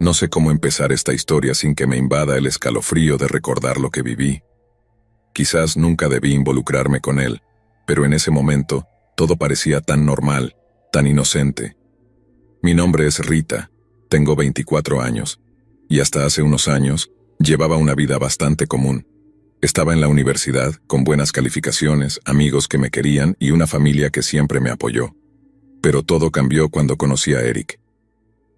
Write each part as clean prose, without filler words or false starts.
No sé cómo empezar esta historia sin que me invada el escalofrío de recordar lo que viví. Quizás nunca debí involucrarme con él, pero en ese momento todo parecía tan normal, tan inocente. Mi nombre es Rita, tengo 24 años, y hasta hace unos años llevaba una vida bastante común. Estaba en la universidad, con buenas calificaciones, amigos que me querían y una familia que siempre me apoyó. Pero todo cambió cuando conocí a Eric.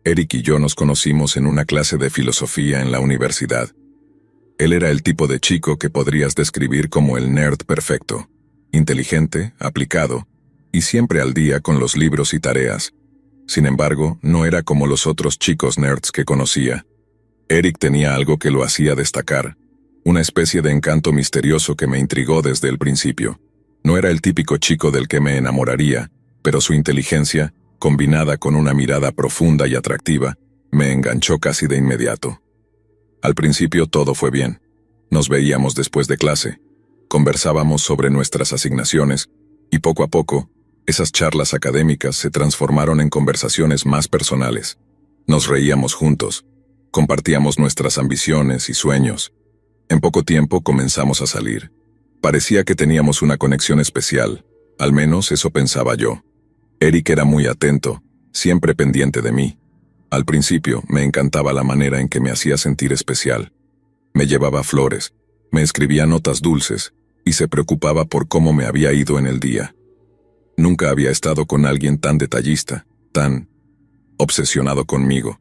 Eric y yo nos conocimos en una clase de filosofía en la universidad. Él era el tipo de chico que podrías describir como el nerd perfecto, inteligente, aplicado, y siempre al día con los libros y tareas. Sin embargo, no era como los otros chicos nerds que conocía. Eric tenía algo que lo hacía destacar, una especie de encanto misterioso que me intrigó desde el principio. No era el típico chico del que me enamoraría, pero su inteligencia, combinada con una mirada profunda y atractiva, me enganchó casi de inmediato. Al principio todo fue bien. Nos veíamos después de clase, conversábamos sobre nuestras asignaciones, y poco a poco, esas charlas académicas se transformaron en conversaciones más personales. Nos reíamos juntos, compartíamos nuestras ambiciones y sueños. En poco tiempo comenzamos a salir. Parecía que teníamos una conexión especial, al menos eso pensaba yo. Eric era muy atento, siempre pendiente de mí. Al principio me encantaba la manera en que me hacía sentir especial. Me llevaba flores, me escribía notas dulces, y se preocupaba por cómo me había ido en el día. Nunca había estado con alguien tan detallista, tan obsesionado conmigo.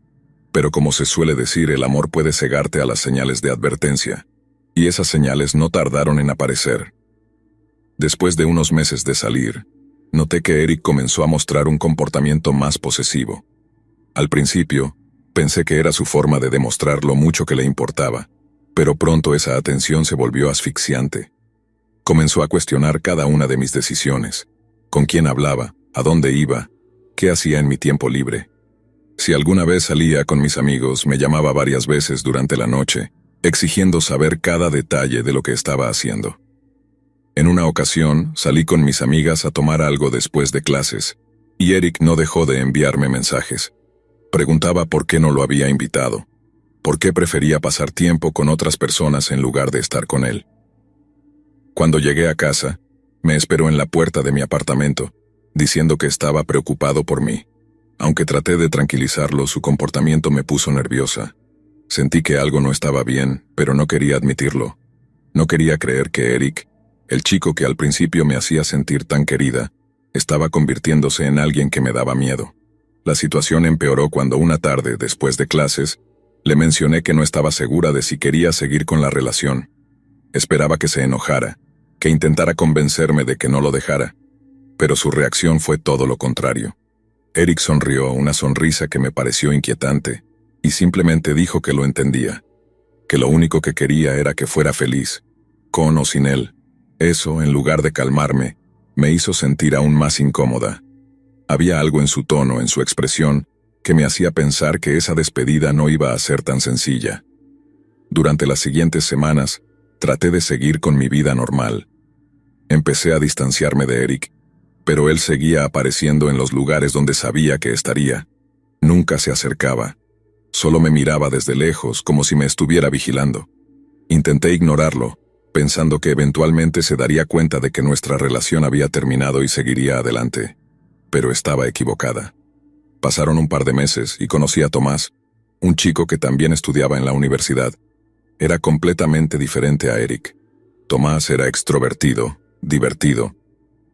Pero como se suele decir, el amor puede cegarte a las señales de advertencia. Y esas señales no tardaron en aparecer. Después de unos meses de salir, noté que Eric comenzó a mostrar un comportamiento más posesivo. Al principio, pensé que era su forma de demostrar lo mucho que le importaba, pero pronto esa atención se volvió asfixiante. Comenzó a cuestionar cada una de mis decisiones, con quién hablaba, a dónde iba, qué hacía en mi tiempo libre. Si alguna vez salía con mis amigos, me llamaba varias veces durante la noche, exigiendo saber cada detalle de lo que estaba haciendo. En una ocasión, salí con mis amigas a tomar algo después de clases, y Eric no dejó de enviarme mensajes. Preguntaba por qué no lo había invitado, por qué prefería pasar tiempo con otras personas en lugar de estar con él. Cuando llegué a casa, me esperó en la puerta de mi apartamento, diciendo que estaba preocupado por mí. Aunque traté de tranquilizarlo, su comportamiento me puso nerviosa. Sentí que algo no estaba bien, pero no quería admitirlo. No quería creer que Eric, el chico que al principio me hacía sentir tan querida, estaba convirtiéndose en alguien que me daba miedo. La situación empeoró cuando una tarde, después de clases, le mencioné que no estaba segura de si quería seguir con la relación. Esperaba que se enojara, que intentara convencerme de que no lo dejara, pero su reacción fue todo lo contrario. Eric sonrió, una sonrisa que me pareció inquietante, y simplemente dijo que lo entendía, que lo único que quería era que fuera feliz, con o sin él. Eso, en lugar de calmarme, me hizo sentir aún más incómoda. Había algo en su tono, en su expresión, que me hacía pensar que esa despedida no iba a ser tan sencilla. Durante las siguientes semanas, traté de seguir con mi vida normal. Empecé a distanciarme de Eric, pero él seguía apareciendo en los lugares donde sabía que estaría. Nunca se acercaba. Solo me miraba desde lejos, como si me estuviera vigilando. Intenté ignorarlo, pensando que eventualmente se daría cuenta de que nuestra relación había terminado y seguiría adelante. Pero estaba equivocada. Pasaron un par de meses y conocí a Tomás, un chico que también estudiaba en la universidad. Era completamente diferente a Eric. Tomás era extrovertido, divertido,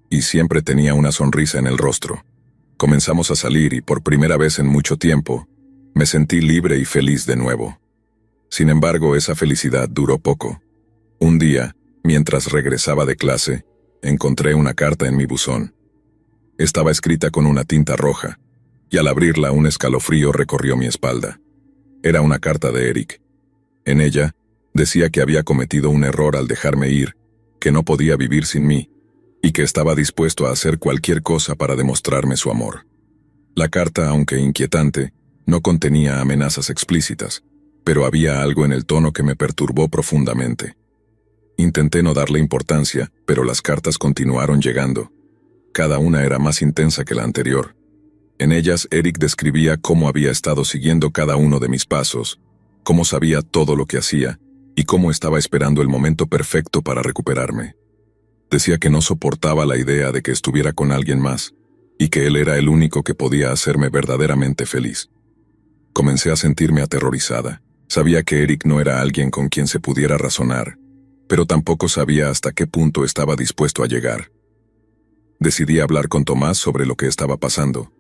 y siempre tenía una sonrisa en el rostro. Comenzamos a salir y por primera vez en mucho tiempo, me sentí libre y feliz de nuevo. Sin embargo, esa felicidad duró poco. Un día, mientras regresaba de clase, encontré una carta en mi buzón. Estaba escrita con una tinta roja, y al abrirla un escalofrío recorrió mi espalda. Era una carta de Eric. En ella, decía que había cometido un error al dejarme ir, que no podía vivir sin mí, y que estaba dispuesto a hacer cualquier cosa para demostrarme su amor. La carta, aunque inquietante, no contenía amenazas explícitas, pero había algo en el tono que me perturbó profundamente. Intenté no darle importancia, pero las cartas continuaron llegando. Cada una era más intensa que la anterior. En ellas, Eric describía cómo había estado siguiendo cada uno de mis pasos, cómo sabía todo lo que hacía y cómo estaba esperando el momento perfecto para recuperarme. Decía que no soportaba la idea de que estuviera con alguien más y que él era el único que podía hacerme verdaderamente feliz. Comencé a sentirme aterrorizada. Sabía que Eric no era alguien con quien se pudiera razonar, pero tampoco sabía hasta qué punto estaba dispuesto a llegar. Decidí hablar con Tomás sobre lo que estaba pasando,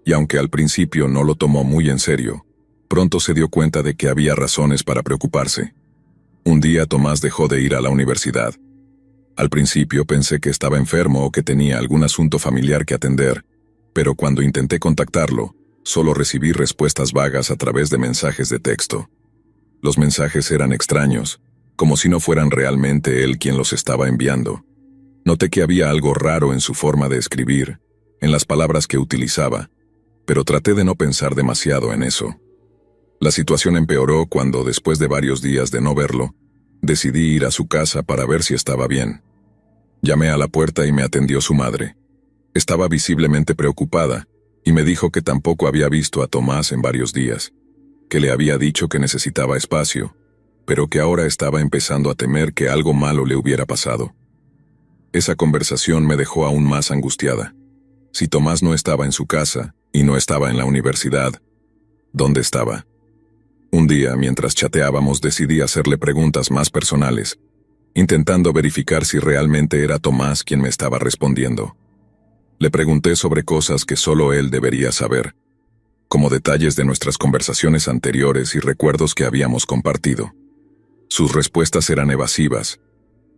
y aunque al principio no lo tomó muy en serio, pronto se dio cuenta de que había razones para preocuparse. Un día Tomás dejó de ir a la universidad. Al principio pensé que estaba enfermo o que tenía algún asunto familiar que atender, pero cuando intenté contactarlo, solo recibí respuestas vagas a través de mensajes de texto. Los mensajes eran extraños, como si no fueran realmente él quien los estaba enviando. Noté que había algo raro en su forma de escribir, en las palabras que utilizaba, pero traté de no pensar demasiado en eso. La situación empeoró cuando, después de varios días de no verlo, decidí ir a su casa para ver si estaba bien. Llamé a la puerta y me atendió su madre. Estaba visiblemente preocupada y me dijo que tampoco había visto a Tomás en varios días, que le había dicho que necesitaba espacio, pero que ahora estaba empezando a temer que algo malo le hubiera pasado. Esa conversación me dejó aún más angustiada. Si Tomás no estaba en su casa y no estaba en la universidad, ¿dónde estaba? Un día, mientras chateábamos, decidí hacerle preguntas más personales, intentando verificar si realmente era Tomás quien me estaba respondiendo. Le pregunté sobre cosas que solo él debería saber, como detalles de nuestras conversaciones anteriores y recuerdos que habíamos compartido. Sus respuestas eran evasivas,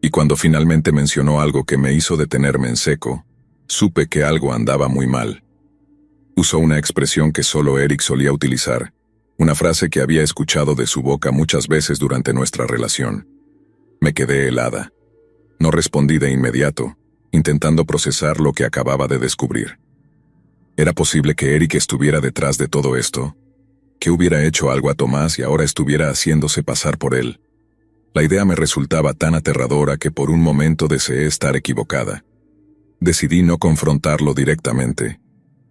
y cuando finalmente mencionó algo que me hizo detenerme en seco, supe que algo andaba muy mal. Usó una expresión que solo Eric solía utilizar, una frase que había escuchado de su boca muchas veces durante nuestra relación. Me quedé helada. No respondí de inmediato, intentando procesar lo que acababa de descubrir. ¿Era posible que Eric estuviera detrás de todo esto? ¿Que hubiera hecho algo a Tomás y ahora estuviera haciéndose pasar por él? La idea me resultaba tan aterradora que por un momento deseé estar equivocada. Decidí no confrontarlo directamente.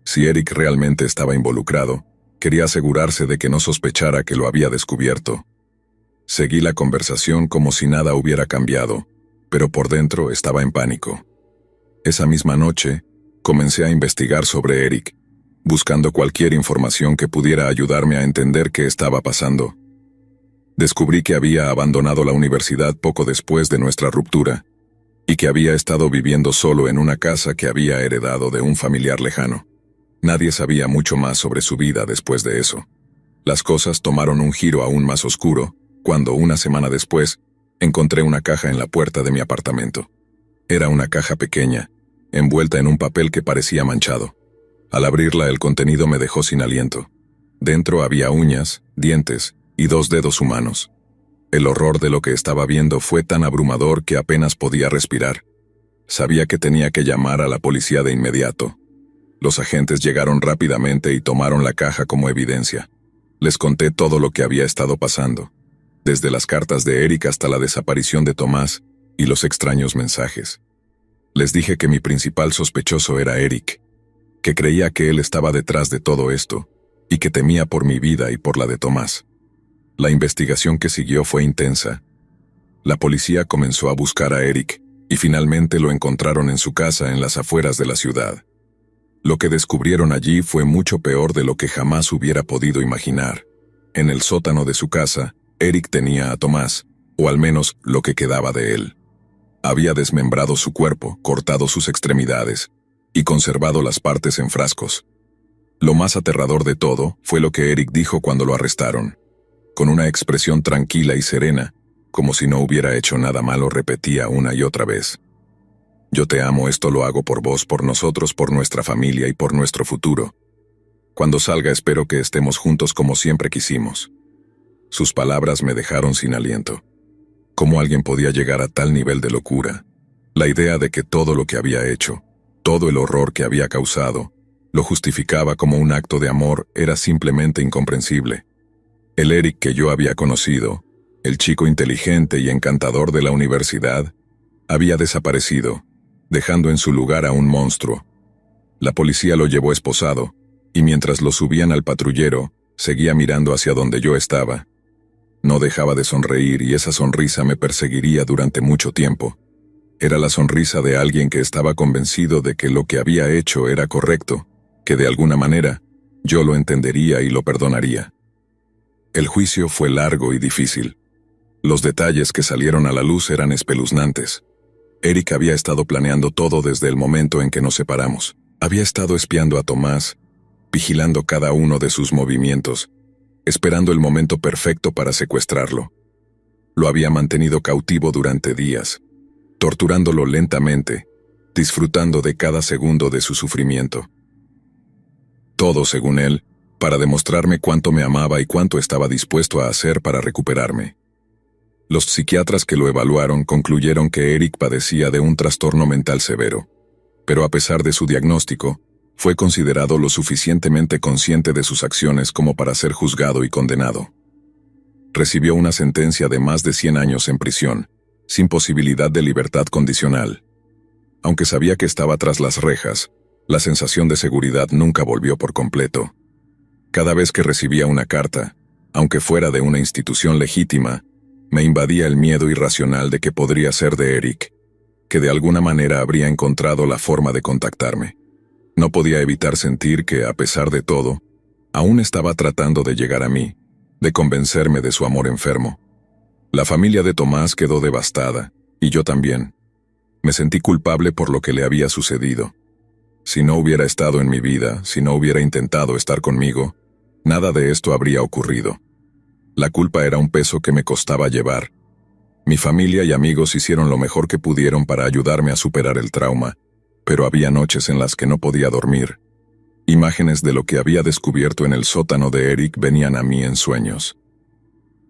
Si Eric realmente estaba involucrado, quería asegurarse de que no sospechara que lo había descubierto. Seguí la conversación como si nada hubiera cambiado, pero por dentro estaba en pánico. Esa misma noche, comencé a investigar sobre Eric, buscando cualquier información que pudiera ayudarme a entender qué estaba pasando. Descubrí que había abandonado la universidad poco después de nuestra ruptura, y que había estado viviendo solo en una casa que había heredado de un familiar lejano. Nadie sabía mucho más sobre su vida después de eso. Las cosas tomaron un giro aún más oscuro, cuando una semana después, encontré una caja en la puerta de mi apartamento. Era una caja pequeña, envuelta en un papel que parecía manchado. Al abrirla, el contenido me dejó sin aliento. Dentro había uñas, dientes y 2 dedos humanos. El horror de lo que estaba viendo fue tan abrumador que apenas podía respirar. Sabía que tenía que llamar a la policía de inmediato. Los agentes llegaron rápidamente y tomaron la caja como evidencia. Les conté todo lo que había estado pasando, desde las cartas de Eric hasta la desaparición de Tomás y los extraños mensajes. Les dije que mi principal sospechoso era Eric, que creía que él estaba detrás de todo esto, y que temía por mi vida y por la de Tomás. La investigación que siguió fue intensa. La policía comenzó a buscar a Eric, y finalmente lo encontraron en su casa en las afueras de la ciudad. Lo que descubrieron allí fue mucho peor de lo que jamás hubiera podido imaginar. En el sótano de su casa, Eric tenía a Tomás, o al menos lo que quedaba de él. Había desmembrado su cuerpo, cortado sus extremidades, y conservado las partes en frascos. Lo más aterrador de todo fue lo que Eric dijo cuando lo arrestaron. Con una expresión tranquila y serena, como si no hubiera hecho nada malo, repetía una y otra vez: «Yo te amo, esto lo hago por vos, por nosotros, por nuestra familia y por nuestro futuro. Cuando salga espero que estemos juntos como siempre quisimos». Sus palabras me dejaron sin aliento. ¿Cómo alguien podía llegar a tal nivel de locura? La idea de que todo lo que había hecho, todo el horror que había causado, lo justificaba como un acto de amor era simplemente incomprensible. El Eric que yo había conocido, el chico inteligente y encantador de la universidad, había desaparecido, dejando en su lugar a un monstruo. La policía lo llevó esposado, y mientras lo subían al patrullero, seguía mirando hacia donde yo estaba. No dejaba de sonreír y esa sonrisa me perseguiría durante mucho tiempo. Era la sonrisa de alguien que estaba convencido de que lo que había hecho era correcto, que de alguna manera yo lo entendería y lo perdonaría. El juicio fue largo y difícil. Los detalles que salieron a la luz eran espeluznantes. Eric había estado planeando todo desde el momento en que nos separamos. Había estado espiando a Tomás, vigilando cada uno de sus movimientos, esperando el momento perfecto para secuestrarlo. Lo había mantenido cautivo durante días, torturándolo lentamente, disfrutando de cada segundo de su sufrimiento. Todo, según él, para demostrarme cuánto me amaba y cuánto estaba dispuesto a hacer para recuperarme. Los psiquiatras que lo evaluaron concluyeron que Eric padecía de un trastorno mental severo, pero a pesar de su diagnóstico, fue considerado lo suficientemente consciente de sus acciones como para ser juzgado y condenado. Recibió una sentencia de más de 100 años en prisión, sin posibilidad de libertad condicional. Aunque sabía que estaba tras las rejas, la sensación de seguridad nunca volvió por completo. Cada vez que recibía una carta, aunque fuera de una institución legítima, me invadía el miedo irracional de que podría ser de Eric, que de alguna manera habría encontrado la forma de contactarme. No podía evitar sentir que, a pesar de todo, aún estaba tratando de llegar a mí, de convencerme de su amor enfermo. La familia de Tomás quedó devastada, y yo también. Me sentí culpable por lo que le había sucedido. Si no hubiera estado en mi vida, si no hubiera intentado estar conmigo, nada de esto habría ocurrido. La culpa era un peso que me costaba llevar. Mi familia y amigos hicieron lo mejor que pudieron para ayudarme a superar el trauma, pero había noches en las que no podía dormir. Imágenes de lo que había descubierto en el sótano de Eric venían a mí en sueños.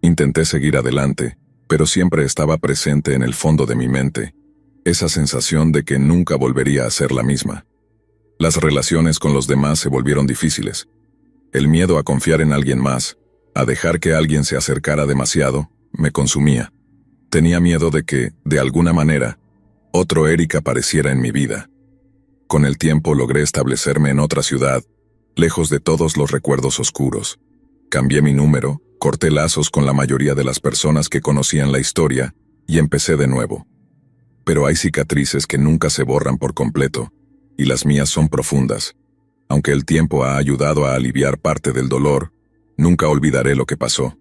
Intenté seguir adelante, pero siempre estaba presente en el fondo de mi mente, esa sensación de que nunca volvería a ser la misma. Las relaciones con los demás se volvieron difíciles. El miedo a confiar en alguien más, a dejar que alguien se acercara demasiado, me consumía. Tenía miedo de que, de alguna manera, otro Eric apareciera en mi vida. Con el tiempo logré establecerme en otra ciudad, lejos de todos los recuerdos oscuros. Cambié mi número, corté lazos con la mayoría de las personas que conocían la historia, y empecé de nuevo. Pero hay cicatrices que nunca se borran por completo, y las mías son profundas. Aunque el tiempo ha ayudado a aliviar parte del dolor, nunca olvidaré lo que pasó.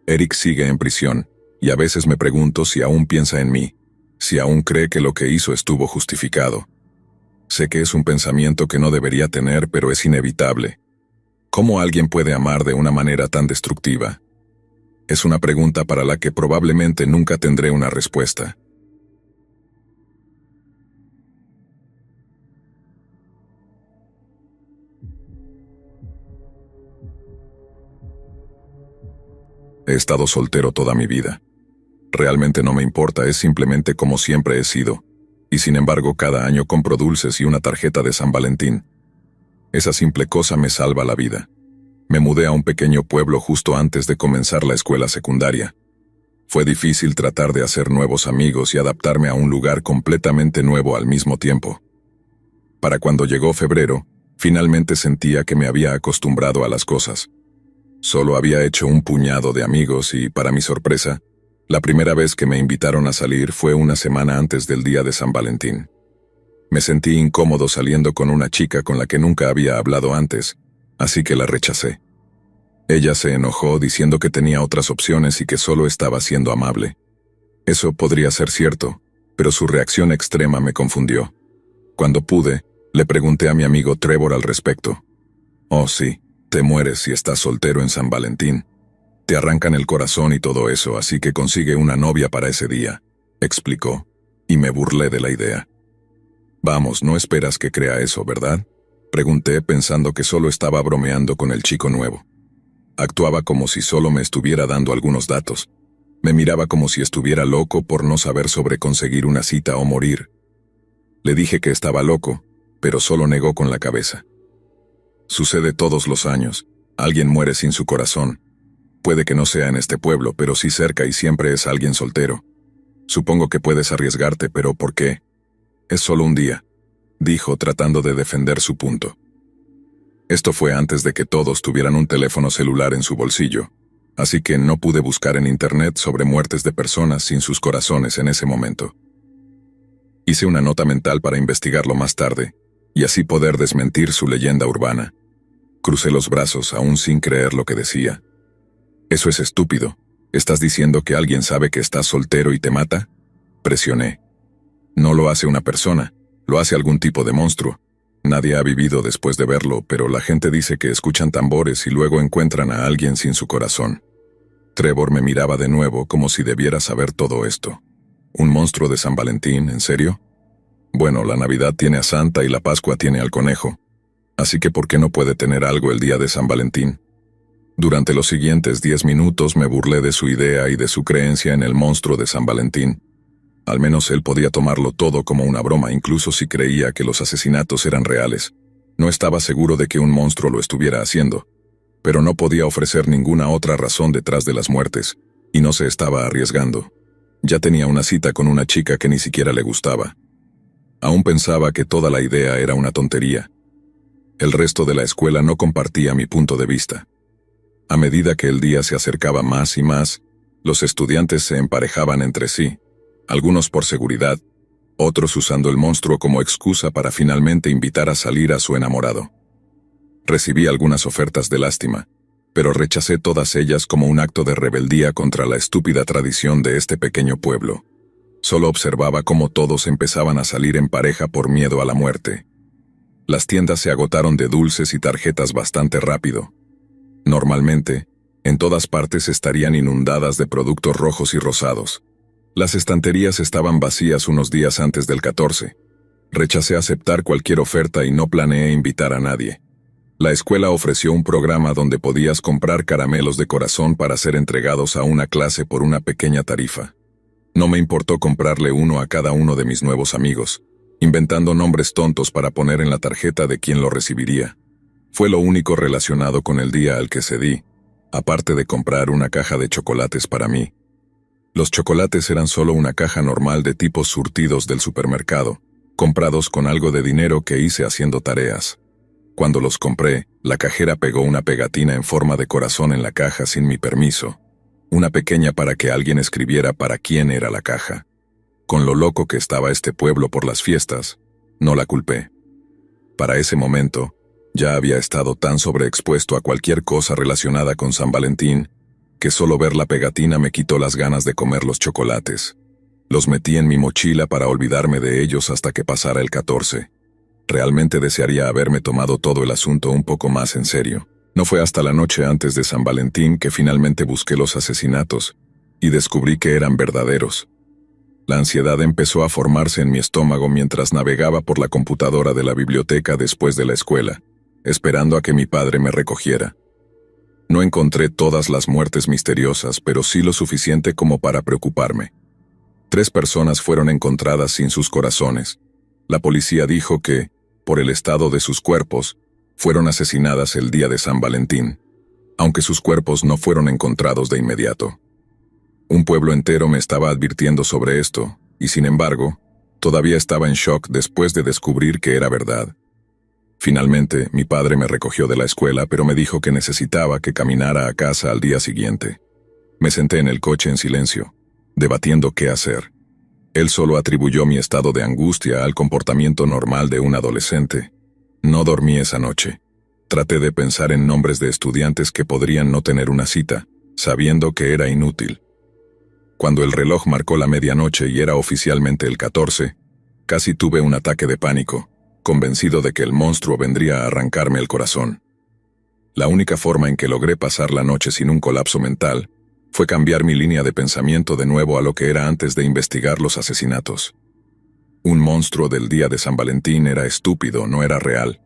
Eric sigue en prisión, y a veces me pregunto si aún piensa en mí, si aún cree que lo que hizo estuvo justificado. Sé que es un pensamiento que no debería tener, pero es inevitable. ¿Cómo alguien puede amar de una manera tan destructiva? Es una pregunta para la que probablemente nunca tendré una respuesta. He estado soltero toda mi vida. Realmente no me importa, es simplemente como siempre he sido. Y sin embargo, cada año compro dulces y una tarjeta de San Valentín. Esa simple cosa me salva la vida. Me mudé a un pequeño pueblo justo antes de comenzar la escuela secundaria. Fue difícil tratar de hacer nuevos amigos y adaptarme a un lugar completamente nuevo al mismo tiempo. Para cuando llegó febrero, finalmente sentía que me había acostumbrado a las cosas. Solo había hecho un puñado de amigos y, para mi sorpresa, la primera vez que me invitaron a salir fue una semana antes del día de San Valentín. Me sentí incómodo saliendo con una chica con la que nunca había hablado antes, así que la rechacé. Ella se enojó diciendo que tenía otras opciones y que solo estaba siendo amable. Eso podría ser cierto, pero su reacción extrema me confundió. Cuando pude, le pregunté a mi amigo Trevor al respecto. «Oh, sí, te mueres si estás soltero en San Valentín. Te arrancan el corazón y todo eso, así que consigue una novia para ese día», explicó, y me burlé de la idea. «Vamos, no esperas que crea eso, ¿verdad?», pregunté pensando que solo estaba bromeando con el chico nuevo. Actuaba como si solo me estuviera dando algunos datos. Me miraba como si estuviera loco por no saber sobre conseguir una cita o morir. Le dije que estaba loco, pero solo negó con la cabeza. Sucede todos los años. Alguien muere sin su corazón. Puede que no sea en este pueblo, pero sí cerca y siempre es alguien soltero. Supongo que puedes arriesgarte, pero ¿por qué? Es solo un día, dijo tratando de defender su punto. Esto fue antes de que todos tuvieran un teléfono celular en su bolsillo, así que no pude buscar en internet sobre muertes de personas sin sus corazones en ese momento. Hice una nota mental para investigarlo más tarde, y así poder desmentir su leyenda urbana. Crucé los brazos aún sin creer lo que decía. «Eso es estúpido. ¿Estás diciendo que alguien sabe que estás soltero y te mata?», presioné. «No lo hace una persona, lo hace algún tipo de monstruo. Nadie ha vivido después de verlo, pero la gente dice que escuchan tambores y luego encuentran a alguien sin su corazón». Trevor me miraba de nuevo como si debiera saber todo esto. ¿Un monstruo de San Valentín, en serio? Bueno, la Navidad tiene a Santa y la Pascua tiene al conejo. Así que ¿por qué no puede tener algo el día de San Valentín? Durante los siguientes 10 minutos me burlé de su idea y de su creencia en el monstruo de San Valentín. Al menos él podía tomarlo todo como una broma, incluso si creía que los asesinatos eran reales. No estaba seguro de que un monstruo lo estuviera haciendo, pero no podía ofrecer ninguna otra razón detrás de las muertes, y no se estaba arriesgando. Ya tenía una cita con una chica que ni siquiera le gustaba. Aún pensaba que toda la idea era una tontería. El resto de la escuela no compartía mi punto de vista. A medida que el día se acercaba más y más, los estudiantes se emparejaban entre sí, algunos por seguridad, otros usando el monstruo como excusa para finalmente invitar a salir a su enamorado. Recibí algunas ofertas de lástima, pero rechacé todas ellas como un acto de rebeldía contra la estúpida tradición de este pequeño pueblo. Solo observaba cómo todos empezaban a salir en pareja por miedo a la muerte. Las tiendas se agotaron de dulces y tarjetas bastante rápido. Normalmente, en todas partes estarían inundadas de productos rojos y rosados. Las estanterías estaban vacías unos días antes del 14. Rechacé aceptar cualquier oferta y no planeé invitar a nadie. La escuela ofreció un programa donde podías comprar caramelos de corazón para ser entregados a una clase por una pequeña tarifa. No me importó comprarle uno a cada uno de mis nuevos amigos, inventando nombres tontos para poner en la tarjeta de quien lo recibiría. Fue lo único relacionado con el día al que cedí, aparte de comprar una caja de chocolates para mí. Los chocolates eran solo una caja normal de tipos surtidos del supermercado, comprados con algo de dinero que hice haciendo tareas. Cuando los compré, la cajera pegó una pegatina en forma de corazón en la caja sin mi permiso. Una pequeña para que alguien escribiera para quién era la caja. Con lo loco que estaba este pueblo por las fiestas, no la culpé. Para ese momento, ya había estado tan sobreexpuesto a cualquier cosa relacionada con San Valentín, que solo ver la pegatina me quitó las ganas de comer los chocolates. Los metí en mi mochila para olvidarme de ellos hasta que pasara el 14. Realmente desearía haberme tomado todo el asunto un poco más en serio. No fue hasta la noche antes de San Valentín que finalmente busqué los asesinatos, y descubrí que eran verdaderos. La ansiedad empezó a formarse en mi estómago mientras navegaba por la computadora de la biblioteca después de la escuela, esperando a que mi padre me recogiera. No encontré todas las muertes misteriosas, pero sí lo suficiente como para preocuparme. 3 personas fueron encontradas sin sus corazones. La policía dijo que, por el estado de sus cuerpos, fueron asesinadas el día de San Valentín, aunque sus cuerpos no fueron encontrados de inmediato. Un pueblo entero me estaba advirtiendo sobre esto, y sin embargo, todavía estaba en shock después de descubrir que era verdad. Finalmente, mi padre me recogió de la escuela, pero me dijo que necesitaba que caminara a casa al día siguiente. Me senté en el coche en silencio, debatiendo qué hacer. Él solo atribuyó mi estado de angustia al comportamiento normal de un adolescente. No dormí esa noche. Traté de pensar en nombres de estudiantes que podrían no tener una cita, sabiendo que era inútil. Cuando el reloj marcó la medianoche y era oficialmente el 14, casi tuve un ataque de pánico, convencido de que el monstruo vendría a arrancarme el corazón. La única forma en que logré pasar la noche sin un colapso mental fue cambiar mi línea de pensamiento de nuevo a lo que era antes de investigar los asesinatos. Un monstruo del día de San Valentín era estúpido, no era real.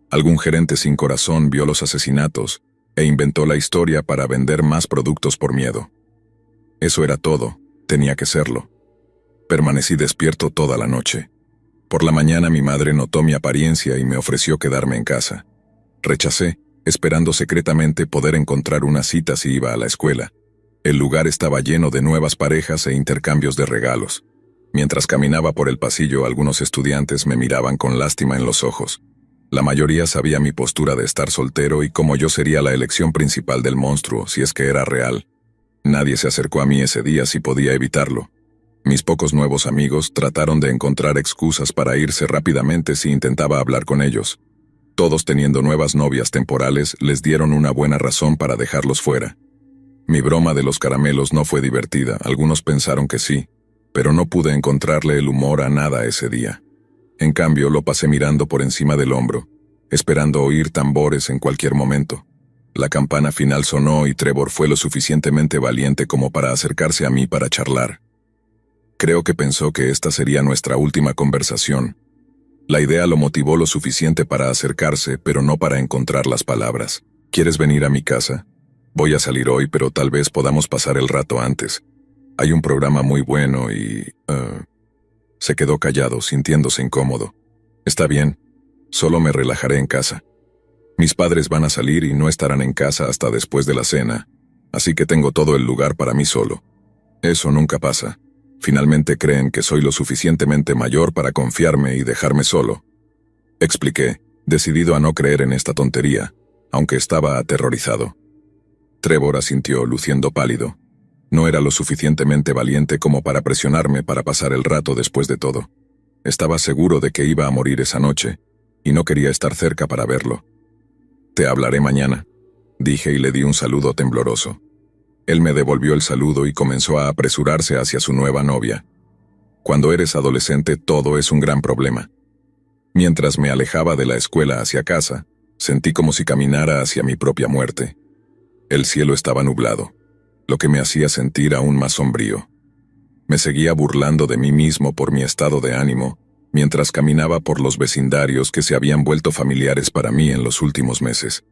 Algún gerente sin corazón vio los asesinatos e inventó la historia para vender más productos por miedo. Eso era todo, tenía que serlo. Permanecí despierto toda la noche. Por la mañana mi madre notó mi apariencia y me ofreció quedarme en casa. Rechacé, esperando secretamente poder encontrar una cita si iba a la escuela. El lugar estaba lleno de nuevas parejas e intercambios de regalos. Mientras caminaba por el pasillo, algunos estudiantes me miraban con lástima en los ojos. La mayoría sabía mi postura de estar soltero y cómo yo sería la elección principal del monstruo si es que era real. Nadie se acercó a mí ese día si podía evitarlo. Mis pocos nuevos amigos trataron de encontrar excusas para irse rápidamente si intentaba hablar con ellos. Todos teniendo nuevas novias temporales les dieron una buena razón para dejarlos fuera. Mi broma de los caramelos no fue divertida, algunos pensaron que sí, pero no pude encontrarle el humor a nada ese día. En cambio, lo pasé mirando por encima del hombro, esperando oír tambores en cualquier momento. La campana final sonó y Trevor fue lo suficientemente valiente como para acercarse a mí para charlar. Creo que pensó que esta sería nuestra última conversación. La idea lo motivó lo suficiente para acercarse, pero no para encontrar las palabras. ¿Quieres venir a mi casa? Voy a salir hoy, pero tal vez podamos pasar el rato antes. Hay un programa muy bueno y... Se quedó callado, sintiéndose incómodo. Está bien, solo me relajaré en casa. Mis padres van a salir y no estarán en casa hasta después de la cena, así que tengo todo el lugar para mí solo. Eso nunca pasa. Finalmente creen que soy lo suficientemente mayor para confiarme y dejarme solo. Expliqué, decidido a no creer en esta tontería, aunque estaba aterrorizado. Trevor asintió, luciendo pálido. No era lo suficientemente valiente como para presionarme para pasar el rato después de todo. Estaba seguro de que iba a morir esa noche, y no quería estar cerca para verlo. «Te hablaré mañana», dije y le di un saludo tembloroso. Él me devolvió el saludo y comenzó a apresurarse hacia su nueva novia. Cuando eres adolescente todo es un gran problema. Mientras me alejaba de la escuela hacia casa, sentí como si caminara hacia mi propia muerte. El cielo estaba nublado, lo que me hacía sentir aún más sombrío. Me seguía burlando de mí mismo por mi estado de ánimo, mientras caminaba por los vecindarios que se habían vuelto familiares para mí en los últimos meses.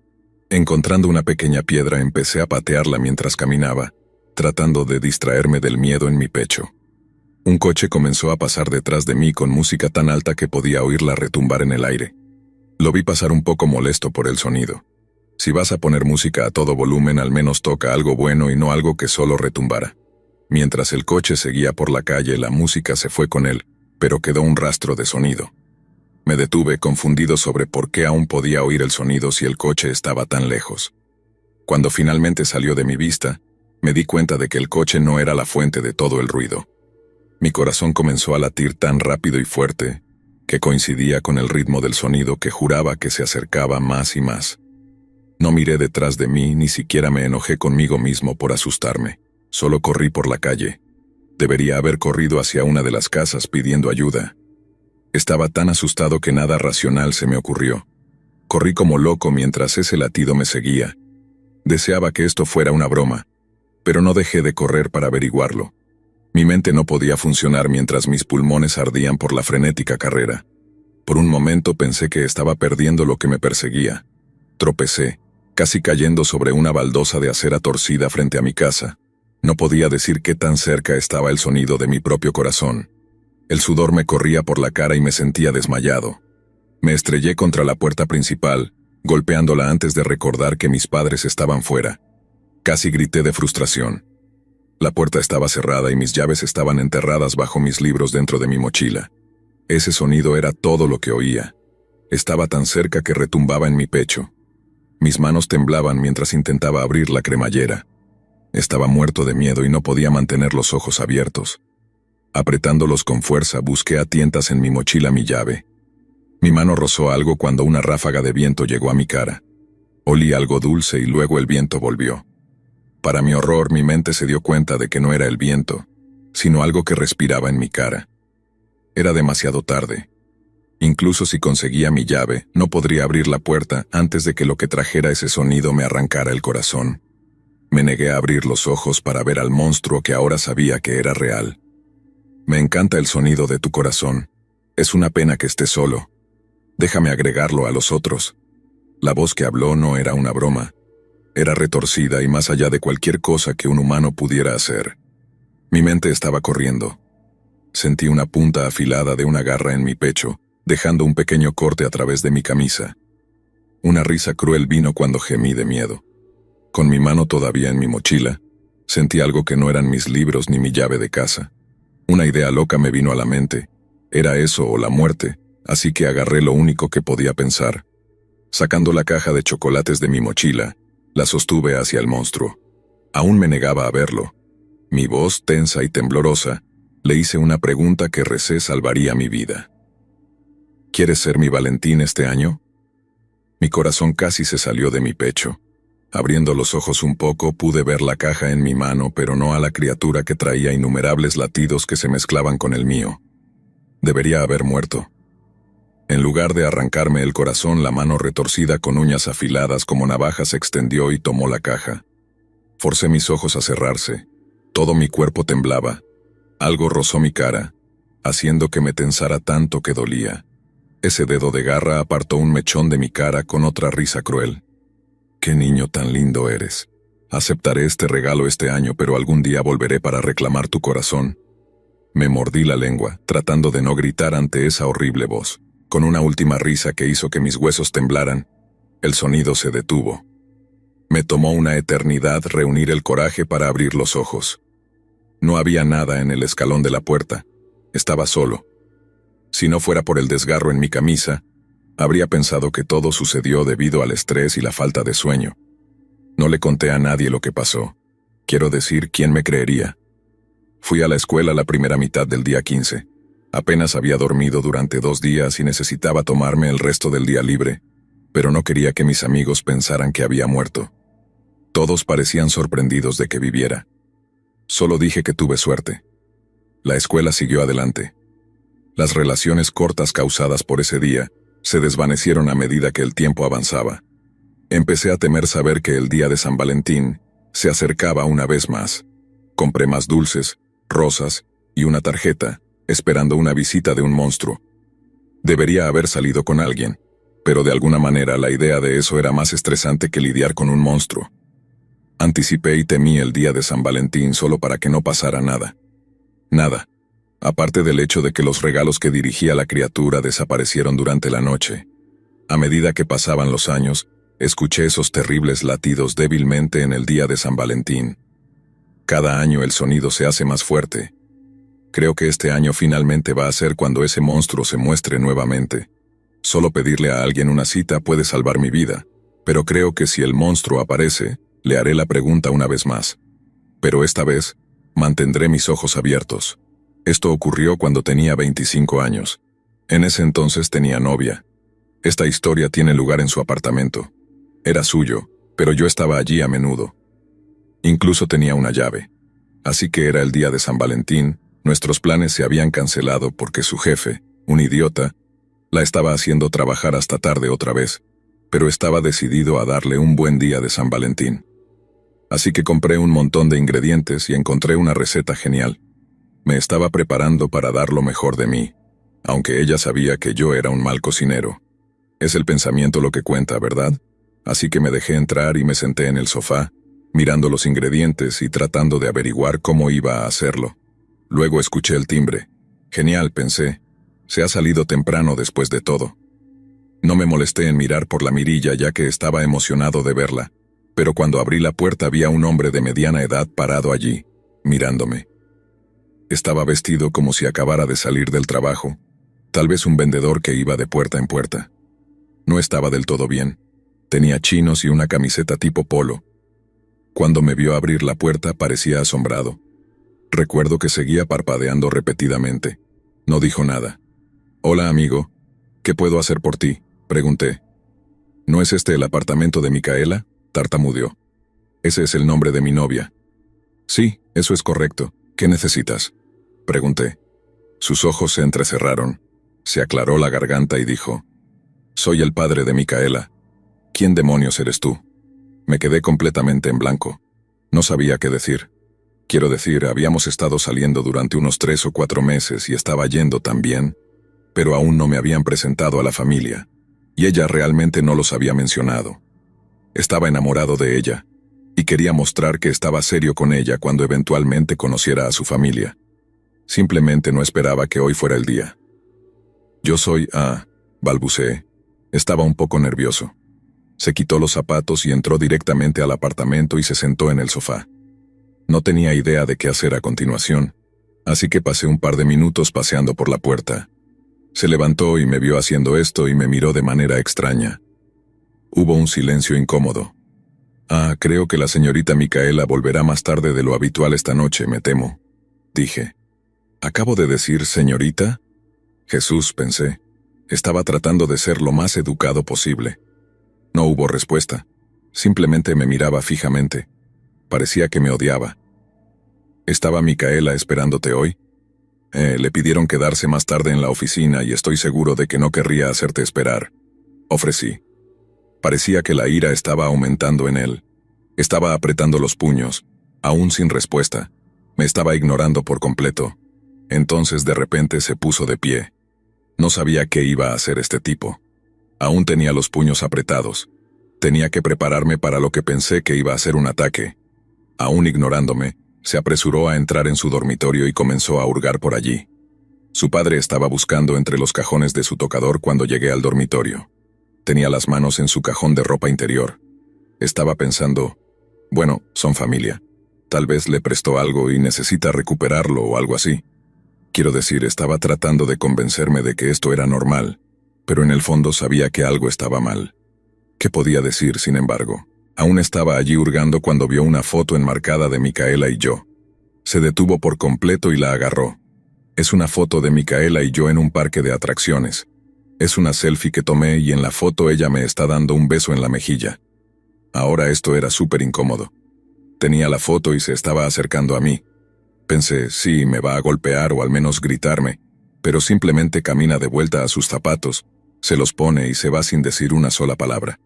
Encontrando una pequeña piedra empecé a patearla mientras caminaba, tratando de distraerme del miedo en mi pecho. Un coche comenzó a pasar detrás de mí con música tan alta que podía oírla retumbar en el aire. Lo vi pasar un poco molesto por el sonido. Si vas a poner música a todo volumen, al menos toca algo bueno y no algo que solo retumbara. Mientras el coche seguía por la calle, la música se fue con él, pero quedó un rastro de sonido. Me detuve, confundido sobre por qué aún podía oír el sonido si el coche estaba tan lejos. Cuando finalmente salió de mi vista, me di cuenta de que el coche no era la fuente de todo el ruido. Mi corazón comenzó a latir tan rápido y fuerte, que coincidía con el ritmo del sonido que juraba que se acercaba más y más. No miré detrás de mí, ni siquiera me enojé conmigo mismo por asustarme. Solo corrí por la calle. Debería haber corrido hacia una de las casas pidiendo ayuda. Estaba tan asustado que nada racional se me ocurrió. Corrí como loco mientras ese latido me seguía. Deseaba que esto fuera una broma, pero no dejé de correr para averiguarlo. Mi mente no podía funcionar mientras mis pulmones ardían por la frenética carrera. Por un momento pensé que estaba perdiendo lo que me perseguía. Tropecé, casi cayendo sobre una baldosa de acera torcida frente a mi casa. No podía decir qué tan cerca estaba el sonido de mi propio corazón. El sudor me corría por la cara y me sentía desmayado. Me estrellé contra la puerta principal, golpeándola antes de recordar que mis padres estaban fuera. Casi grité de frustración. La puerta estaba cerrada y mis llaves estaban enterradas bajo mis libros dentro de mi mochila. Ese sonido era todo lo que oía. Estaba tan cerca que retumbaba en mi pecho. Mis manos temblaban mientras intentaba abrir la cremallera. Estaba muerto de miedo y no podía mantener los ojos abiertos. Apretándolos con fuerza, busqué a tientas en mi mochila mi llave. Mi mano rozó algo cuando una ráfaga de viento llegó a mi cara. Olí algo dulce y luego el viento volvió. Para mi horror, mi mente se dio cuenta de que no era el viento, sino algo que respiraba en mi cara. Era demasiado tarde. Incluso si conseguía mi llave, no podría abrir la puerta antes de que lo que trajera ese sonido me arrancara el corazón. Me negué a abrir los ojos para ver al monstruo que ahora sabía que era real. Me encanta el sonido de tu corazón. Es una pena que estés solo. Déjame agregarlo a los otros. La voz que habló no era una broma. Era retorcida y más allá de cualquier cosa que un humano pudiera hacer. Mi mente estaba corriendo. Sentí una punta afilada de una garra en mi pecho, dejando un pequeño corte a través de mi camisa. Una risa cruel vino cuando gemí de miedo. Con mi mano todavía en mi mochila, sentí algo que no eran mis libros ni mi llave de casa. Una idea loca me vino a la mente. Era eso o la muerte, así que agarré lo único que podía pensar. Sacando la caja de chocolates de mi mochila, la sostuve hacia el monstruo. Aún me negaba a verlo. Mi voz, tensa y temblorosa, le hice una pregunta que recé salvaría mi vida. ¿Quieres ser mi Valentín este año? Mi corazón casi se salió de mi pecho. Abriendo los ojos un poco, pude ver la caja en mi mano, pero no a la criatura que traía innumerables latidos que se mezclaban con el mío. Debería haber muerto. En lugar de arrancarme el corazón, la mano retorcida con uñas afiladas como navajas se extendió y tomó la caja. Forcé mis ojos a cerrarse. Todo mi cuerpo temblaba. Algo rozó mi cara, haciendo que me tensara tanto que dolía. Ese dedo de garra apartó un mechón de mi cara con otra risa cruel. «Qué niño tan lindo eres. Aceptaré este regalo este año, pero algún día volveré para reclamar tu corazón». Me mordí la lengua, tratando de no gritar ante esa horrible voz. Con una última risa que hizo que mis huesos temblaran, el sonido se detuvo. Me tomó una eternidad reunir el coraje para abrir los ojos. No había nada en el escalón de la puerta. Estaba solo. Si no fuera por el desgarro en mi camisa, habría pensado que todo sucedió debido al estrés y la falta de sueño. No le conté a nadie lo que pasó. Quiero decir, ¿quién me creería? Fui a la escuela la primera mitad del día 15. Apenas había dormido durante 2 días y necesitaba tomarme el resto del día libre, pero no quería que mis amigos pensaran que había muerto. Todos parecían sorprendidos de que viviera. Solo dije que tuve suerte. La escuela siguió adelante. Las relaciones cortas causadas por ese día se desvanecieron a medida que el tiempo avanzaba. Empecé a temer saber que el día de San Valentín se acercaba una vez más. Compré más dulces, rosas y una tarjeta, esperando una visita de un monstruo. Debería haber salido con alguien, pero de alguna manera la idea de eso era más estresante que lidiar con un monstruo. Anticipé y temí el día de San Valentín solo para que no pasara nada. Nada, aparte del hecho de que los regalos que dirigía a la criatura desaparecieron durante la noche. A medida que pasaban los años, escuché esos terribles latidos débilmente en el día de San Valentín. Cada año el sonido se hace más fuerte. Creo que este año finalmente va a ser cuando ese monstruo se muestre nuevamente. Solo pedirle a alguien una cita puede salvar mi vida, pero creo que si el monstruo aparece, le haré la pregunta una vez más. Pero esta vez, mantendré mis ojos abiertos. Esto ocurrió cuando tenía 25 años. En ese entonces tenía novia. Esta historia tiene lugar en su apartamento. Era suyo, pero yo estaba allí a menudo. Incluso tenía una llave. Así que era el día de San Valentín. Nuestros planes se habían cancelado porque su jefe, un idiota, la estaba haciendo trabajar hasta tarde otra vez, pero estaba decidido a darle un buen día de San Valentín. Así que compré un montón de ingredientes y encontré una receta genial. Me estaba preparando para dar lo mejor de mí, aunque ella sabía que yo era un mal cocinero. Es el pensamiento lo que cuenta, ¿verdad? Así que me dejé entrar y me senté en el sofá, mirando los ingredientes y tratando de averiguar cómo iba a hacerlo. Luego escuché el timbre. Genial, pensé. Se ha salido temprano después de todo. No me molesté en mirar por la mirilla ya que estaba emocionado de verla, pero cuando abrí la puerta vi a un hombre de mediana edad parado allí, mirándome. Estaba vestido como si acabara de salir del trabajo, tal vez un vendedor que iba de puerta en puerta. No estaba del todo bien. Tenía chinos y una camiseta tipo polo. Cuando me vio abrir la puerta parecía asombrado. Recuerdo que seguía parpadeando repetidamente. No dijo nada. «Hola, amigo. ¿Qué puedo hacer por ti?», pregunté. «¿No es este el apartamento de Micaela?», tartamudeó. «Ese es el nombre de mi novia». «Sí, eso es correcto. ¿Qué necesitas?», pregunté. Sus ojos se entrecerraron. Se aclaró la garganta y dijo: «Soy el padre de Micaela. ¿Quién demonios eres tú?». Me quedé completamente en blanco. No sabía qué decir. Quiero decir, habíamos estado saliendo durante unos 3 o 4 meses y estaba yendo tan bien, pero aún no me habían presentado a la familia, y ella realmente no los había mencionado. Estaba enamorado de ella, y quería mostrar que estaba serio con ella cuando eventualmente conociera a su familia. Simplemente no esperaba que hoy fuera el día. «Yo soy balbuceé. Estaba un poco nervioso. Se quitó los zapatos y entró directamente al apartamento y se sentó en el sofá. No tenía idea de qué hacer a continuación, así que pasé un par de minutos paseando por la puerta. Se levantó y me vio haciendo esto y me miró de manera extraña. Hubo un silencio incómodo. Creo que la señorita Micaela volverá más tarde de lo habitual esta noche, me temo, dije. ¿Acabo de decir señorita? Jesús, pensé. Estaba tratando de ser lo más educado posible. No hubo respuesta. Simplemente me miraba fijamente. Parecía que me odiaba. ¿Estaba Micaela esperándote hoy? Le pidieron quedarse más tarde en la oficina y estoy seguro de que no querría hacerte esperar. Ofrecí. Parecía que la ira estaba aumentando en él. Estaba apretando los puños, aún sin respuesta. Me estaba ignorando por completo. Entonces de repente se puso de pie. No sabía qué iba a hacer este tipo. Aún tenía los puños apretados. Tenía que prepararme para lo que pensé que iba a ser un ataque. Aún ignorándome, se apresuró a entrar en su dormitorio y comenzó a hurgar por allí. Su padre estaba buscando entre los cajones de su tocador cuando llegué al dormitorio. Tenía las manos en su cajón de ropa interior. Estaba pensando, bueno, son familia. Tal vez le prestó algo y necesita recuperarlo o algo así. Quiero decir, estaba tratando de convencerme de que esto era normal, pero en el fondo sabía que algo estaba mal. ¿Qué podía decir, sin embargo? Aún estaba allí hurgando cuando vio una foto enmarcada de Micaela y yo. Se detuvo por completo y la agarró. Es una foto de Micaela y yo en un parque de atracciones. Es una selfie que tomé y en la foto ella me está dando un beso en la mejilla. Ahora esto era súper incómodo. Tenía la foto y se estaba acercando a mí. Pensé, sí, me va a golpear o al menos gritarme, pero simplemente camina de vuelta a sus zapatos, se los pone y se va sin decir una sola palabra.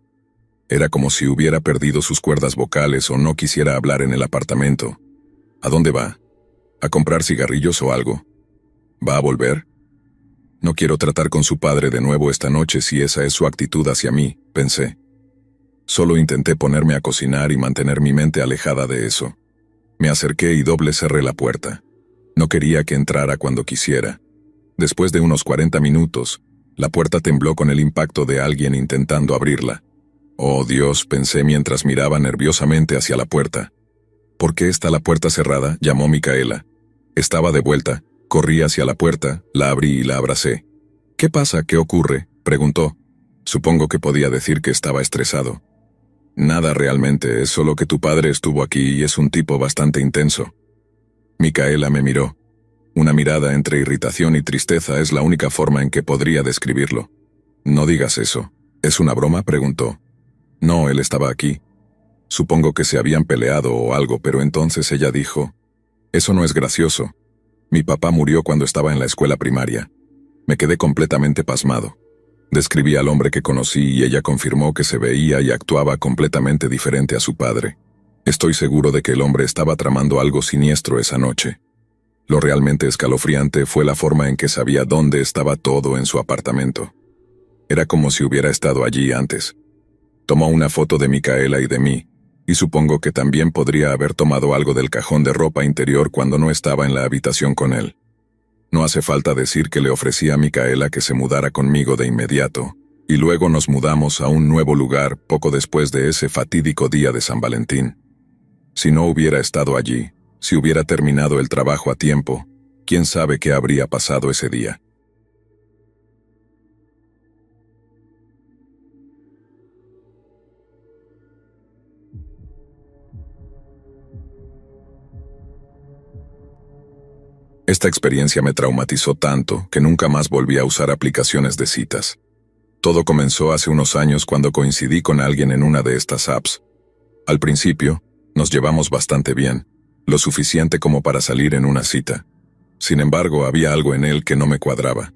Era como si hubiera perdido sus cuerdas vocales o no quisiera hablar en el apartamento. ¿A dónde va? ¿A comprar cigarrillos o algo? ¿Va a volver? No quiero tratar con su padre de nuevo esta noche si esa es su actitud hacia mí, pensé. Solo intenté ponerme a cocinar y mantener mi mente alejada de eso. Me acerqué y doble cerré la puerta. No quería que entrara cuando quisiera. Después de unos 40 minutos, la puerta tembló con el impacto de alguien intentando abrirla. Oh Dios, pensé mientras miraba nerviosamente hacia la puerta. ¿Por qué está la puerta cerrada?, llamó Micaela. Estaba de vuelta, corrí hacia la puerta, la abrí y la abracé. ¿Qué pasa? ¿Qué ocurre?, preguntó. Supongo que podía decir que estaba estresado. Nada realmente, es solo que tu padre estuvo aquí y es un tipo bastante intenso. Micaela me miró. Una mirada entre irritación y tristeza es la única forma en que podría describirlo. No digas eso. ¿Es una broma?, preguntó. No, él estaba aquí. Supongo que se habían peleado o algo, pero entonces ella dijo, eso no es gracioso. Mi papá murió cuando estaba en la escuela primaria. Me quedé completamente pasmado. Describí al hombre que conocí y ella confirmó que se veía y actuaba completamente diferente a su padre. Estoy seguro de que el hombre estaba tramando algo siniestro esa noche. Lo realmente escalofriante fue la forma en que sabía dónde estaba todo en su apartamento. Era como si hubiera estado allí antes. Tomó una foto de Micaela y de mí, y supongo que también podría haber tomado algo del cajón de ropa interior cuando no estaba en la habitación con él. No hace falta decir que le ofrecí a Micaela que se mudara conmigo de inmediato, y luego nos mudamos a un nuevo lugar poco después de ese fatídico día de San Valentín. Si no hubiera estado allí, si hubiera terminado el trabajo a tiempo, quién sabe qué habría pasado ese día. Esta experiencia me traumatizó tanto que nunca más volví a usar aplicaciones de citas. Todo comenzó hace unos años cuando coincidí con alguien en una de estas apps. Al principio, nos llevamos bastante bien, lo suficiente como para salir en una cita. Sin embargo, había algo en él que no me cuadraba.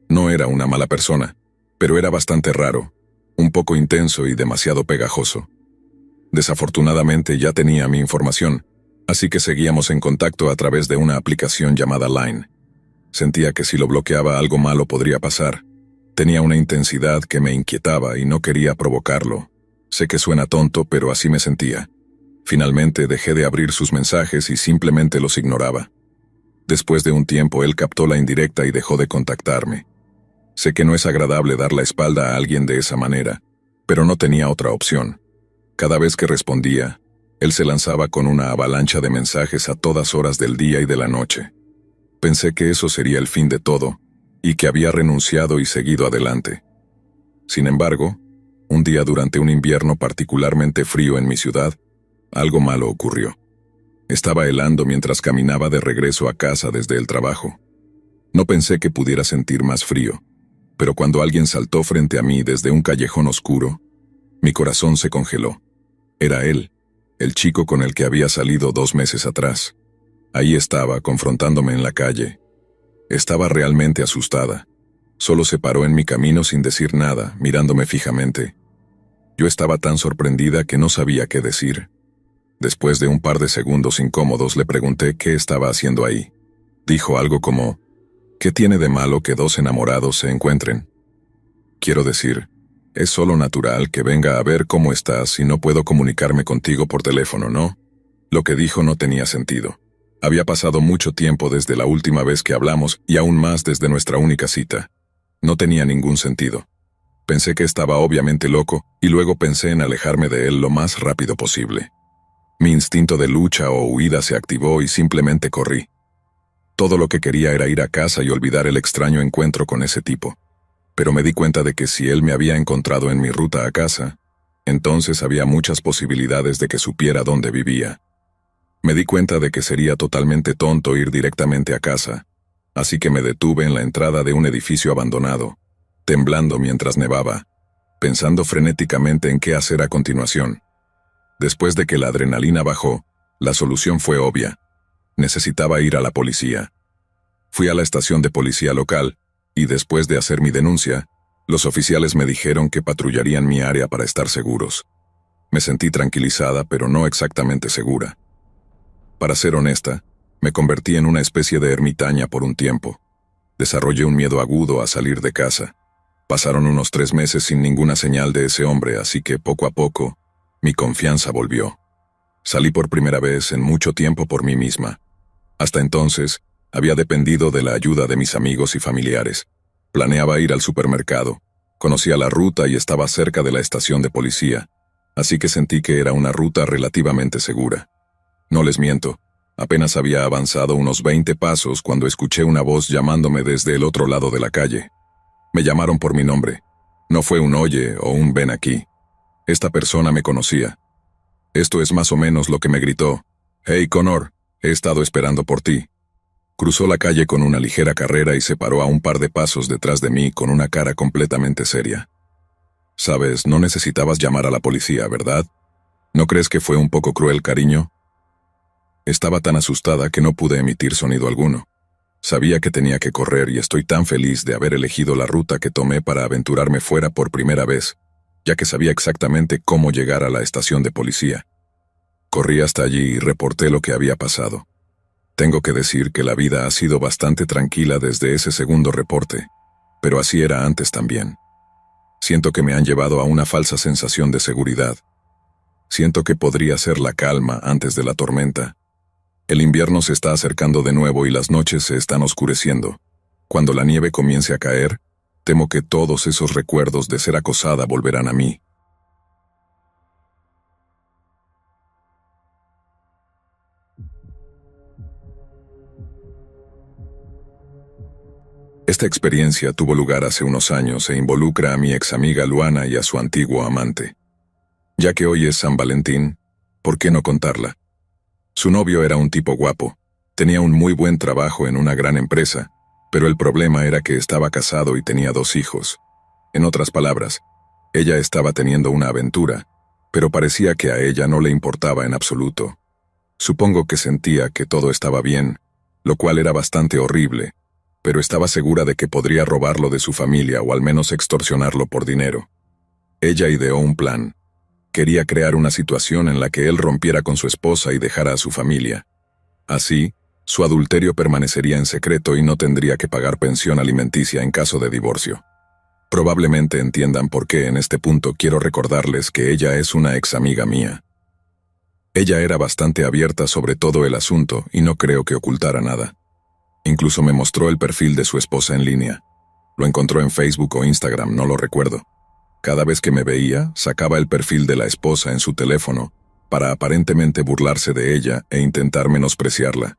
No era una mala persona, pero era bastante raro, un poco intenso y demasiado pegajoso. Desafortunadamente ya tenía mi información, así que seguíamos en contacto a través de una aplicación llamada Line. Sentía que si lo bloqueaba algo malo podría pasar. Tenía una intensidad que me inquietaba y no quería provocarlo. Sé que suena tonto, pero así me sentía. Finalmente dejé de abrir sus mensajes y simplemente los ignoraba. Después de un tiempo él captó la indirecta y dejó de contactarme. Sé que no es agradable dar la espalda a alguien de esa manera, pero no tenía otra opción. Cada vez que respondía, él se lanzaba con una avalancha de mensajes a todas horas del día y de la noche. Pensé que eso sería el fin de todo, y que había renunciado y seguido adelante. Sin embargo, un día durante un invierno particularmente frío en mi ciudad, algo malo ocurrió. Estaba helando mientras caminaba de regreso a casa desde el trabajo. No pensé que pudiera sentir más frío, pero cuando alguien saltó frente a mí desde un callejón oscuro, mi corazón se congeló. Era él, el chico con el que había salido 2 meses atrás. Ahí estaba, confrontándome en la calle. Estaba realmente asustada. Solo se paró en mi camino sin decir nada, mirándome fijamente. Yo estaba tan sorprendida que no sabía qué decir. Después de un par de segundos incómodos le pregunté qué estaba haciendo ahí. Dijo algo como, ¿qué tiene de malo que 2 enamorados se encuentren? Quiero decir, es solo natural que venga a ver cómo estás y no puedo comunicarme contigo por teléfono, ¿no? Lo que dijo no tenía sentido. Había pasado mucho tiempo desde la última vez que hablamos y aún más desde nuestra única cita. No tenía ningún sentido. Pensé que estaba obviamente loco y luego pensé en alejarme de él lo más rápido posible. Mi instinto de lucha o huida se activó y simplemente corrí. Todo lo que quería era ir a casa y olvidar el extraño encuentro con ese tipo. Pero me di cuenta de que si él me había encontrado en mi ruta a casa, entonces había muchas posibilidades de que supiera dónde vivía. Me di cuenta de que sería totalmente tonto ir directamente a casa, así que me detuve en la entrada de un edificio abandonado, temblando mientras nevaba, pensando frenéticamente en qué hacer a continuación. Después de que la adrenalina bajó, la solución fue obvia. Necesitaba ir a la policía. Fui a la estación de policía local, y después de hacer mi denuncia, los oficiales me dijeron que patrullarían mi área para estar seguros. Me sentí tranquilizada, pero no exactamente segura. Para ser honesta, me convertí en una especie de ermitaña por un tiempo. Desarrollé un miedo agudo a salir de casa. Pasaron unos 3 meses sin ninguna señal de ese hombre, así que poco a poco, mi confianza volvió. Salí por primera vez en mucho tiempo por mí misma. Hasta entonces, había dependido de la ayuda de mis amigos y familiares. Planeaba ir al supermercado. Conocía la ruta y estaba cerca de la estación de policía, así que sentí que era una ruta relativamente segura. No les miento, apenas había avanzado unos 20 pasos cuando escuché una voz llamándome desde el otro lado de la calle. Me llamaron por mi nombre. No fue un oye o un ven aquí. Esta persona me conocía. Esto es más o menos lo que me gritó. «Hey, Connor, he estado esperando por ti». Cruzó la calle con una ligera carrera y se paró a un par de pasos detrás de mí con una cara completamente seria. «Sabes, no necesitabas llamar a la policía, ¿verdad? ¿No crees que fue un poco cruel, cariño?» Estaba tan asustada que no pude emitir sonido alguno. Sabía que tenía que correr y estoy tan feliz de haber elegido la ruta que tomé para aventurarme fuera por primera vez, ya que sabía exactamente cómo llegar a la estación de policía. Corrí hasta allí y reporté lo que había pasado. Tengo que decir que la vida ha sido bastante tranquila desde ese segundo reporte, pero así era antes también. Siento que me han llevado a una falsa sensación de seguridad. Siento que podría ser la calma antes de la tormenta. El invierno se está acercando de nuevo y las noches se están oscureciendo. Cuando la nieve comience a caer, temo que todos esos recuerdos de ser acosada volverán a mí. Esta experiencia tuvo lugar hace unos años e involucra a mi ex amiga Luana y a su antiguo amante. Ya que hoy es San Valentín, ¿por qué no contarla? Su novio era un tipo guapo, tenía un muy buen trabajo en una gran empresa, pero el problema era que estaba casado y tenía 2 hijos. En otras palabras, ella estaba teniendo una aventura, pero parecía que a ella no le importaba en absoluto. Supongo que sentía que todo estaba bien, lo cual era bastante horrible, pero estaba segura de que podría robarlo de su familia o al menos extorsionarlo por dinero. Ella ideó un plan. Quería crear una situación en la que él rompiera con su esposa y dejara a su familia. Así, su adulterio permanecería en secreto y no tendría que pagar pensión alimenticia en caso de divorcio. Probablemente entiendan por qué en este punto quiero recordarles que ella es una ex amiga mía. Ella era bastante abierta sobre todo el asunto y no creo que ocultara nada. Incluso me mostró el perfil de su esposa en línea. Lo encontró en Facebook o Instagram, no lo recuerdo. Cada vez que me veía, sacaba el perfil de la esposa en su teléfono para aparentemente burlarse de ella e intentar menospreciarla.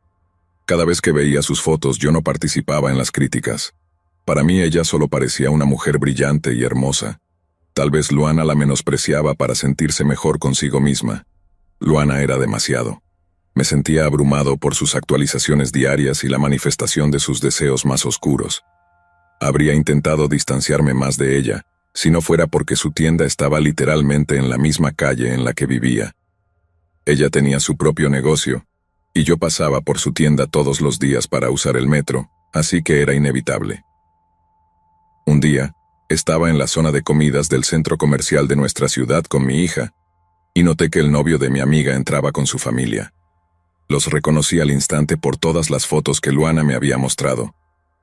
Cada vez que veía sus fotos yo no participaba en las críticas. Para mí ella solo parecía una mujer brillante y hermosa. Tal vez Luana la menospreciaba para sentirse mejor consigo misma. Luana era demasiado. Me sentía abrumado por sus actualizaciones diarias y la manifestación de sus deseos más oscuros. Habría intentado distanciarme más de ella, si no fuera porque su tienda estaba literalmente en la misma calle en la que vivía. Ella tenía su propio negocio, y yo pasaba por su tienda todos los días para usar el metro, así que era inevitable. Un día, estaba en la zona de comidas del centro comercial de nuestra ciudad con mi hija, y noté que el novio de mi amiga entraba con su familia. Los reconocí al instante por todas las fotos que Luana me había mostrado.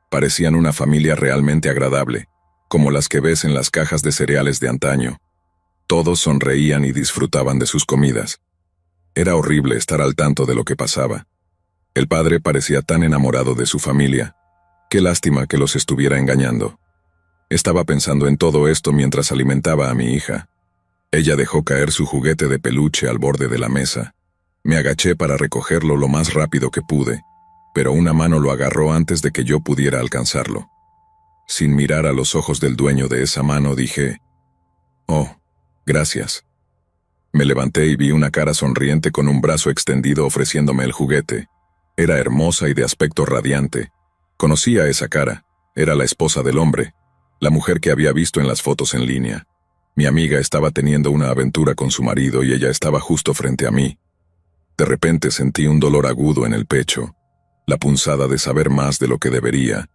Parecían una familia realmente agradable, como las que ves en las cajas de cereales de antaño. Todos sonreían y disfrutaban de sus comidas. Era horrible estar al tanto de lo que pasaba. El padre parecía tan enamorado de su familia. Qué lástima que los estuviera engañando. Estaba pensando en todo esto mientras alimentaba a mi hija. Ella dejó caer su juguete de peluche al borde de la mesa. Me agaché para recogerlo lo más rápido que pude, pero una mano lo agarró antes de que yo pudiera alcanzarlo. Sin mirar a los ojos del dueño de esa mano dije, «Oh, gracias». Me levanté y vi una cara sonriente con un brazo extendido ofreciéndome el juguete. Era hermosa y de aspecto radiante. Conocía esa cara. Era la esposa del hombre, la mujer que había visto en las fotos en línea. Mi amiga estaba teniendo una aventura con su marido y ella estaba justo frente a mí. De repente sentí un dolor agudo en el pecho, la punzada de saber más de lo que debería,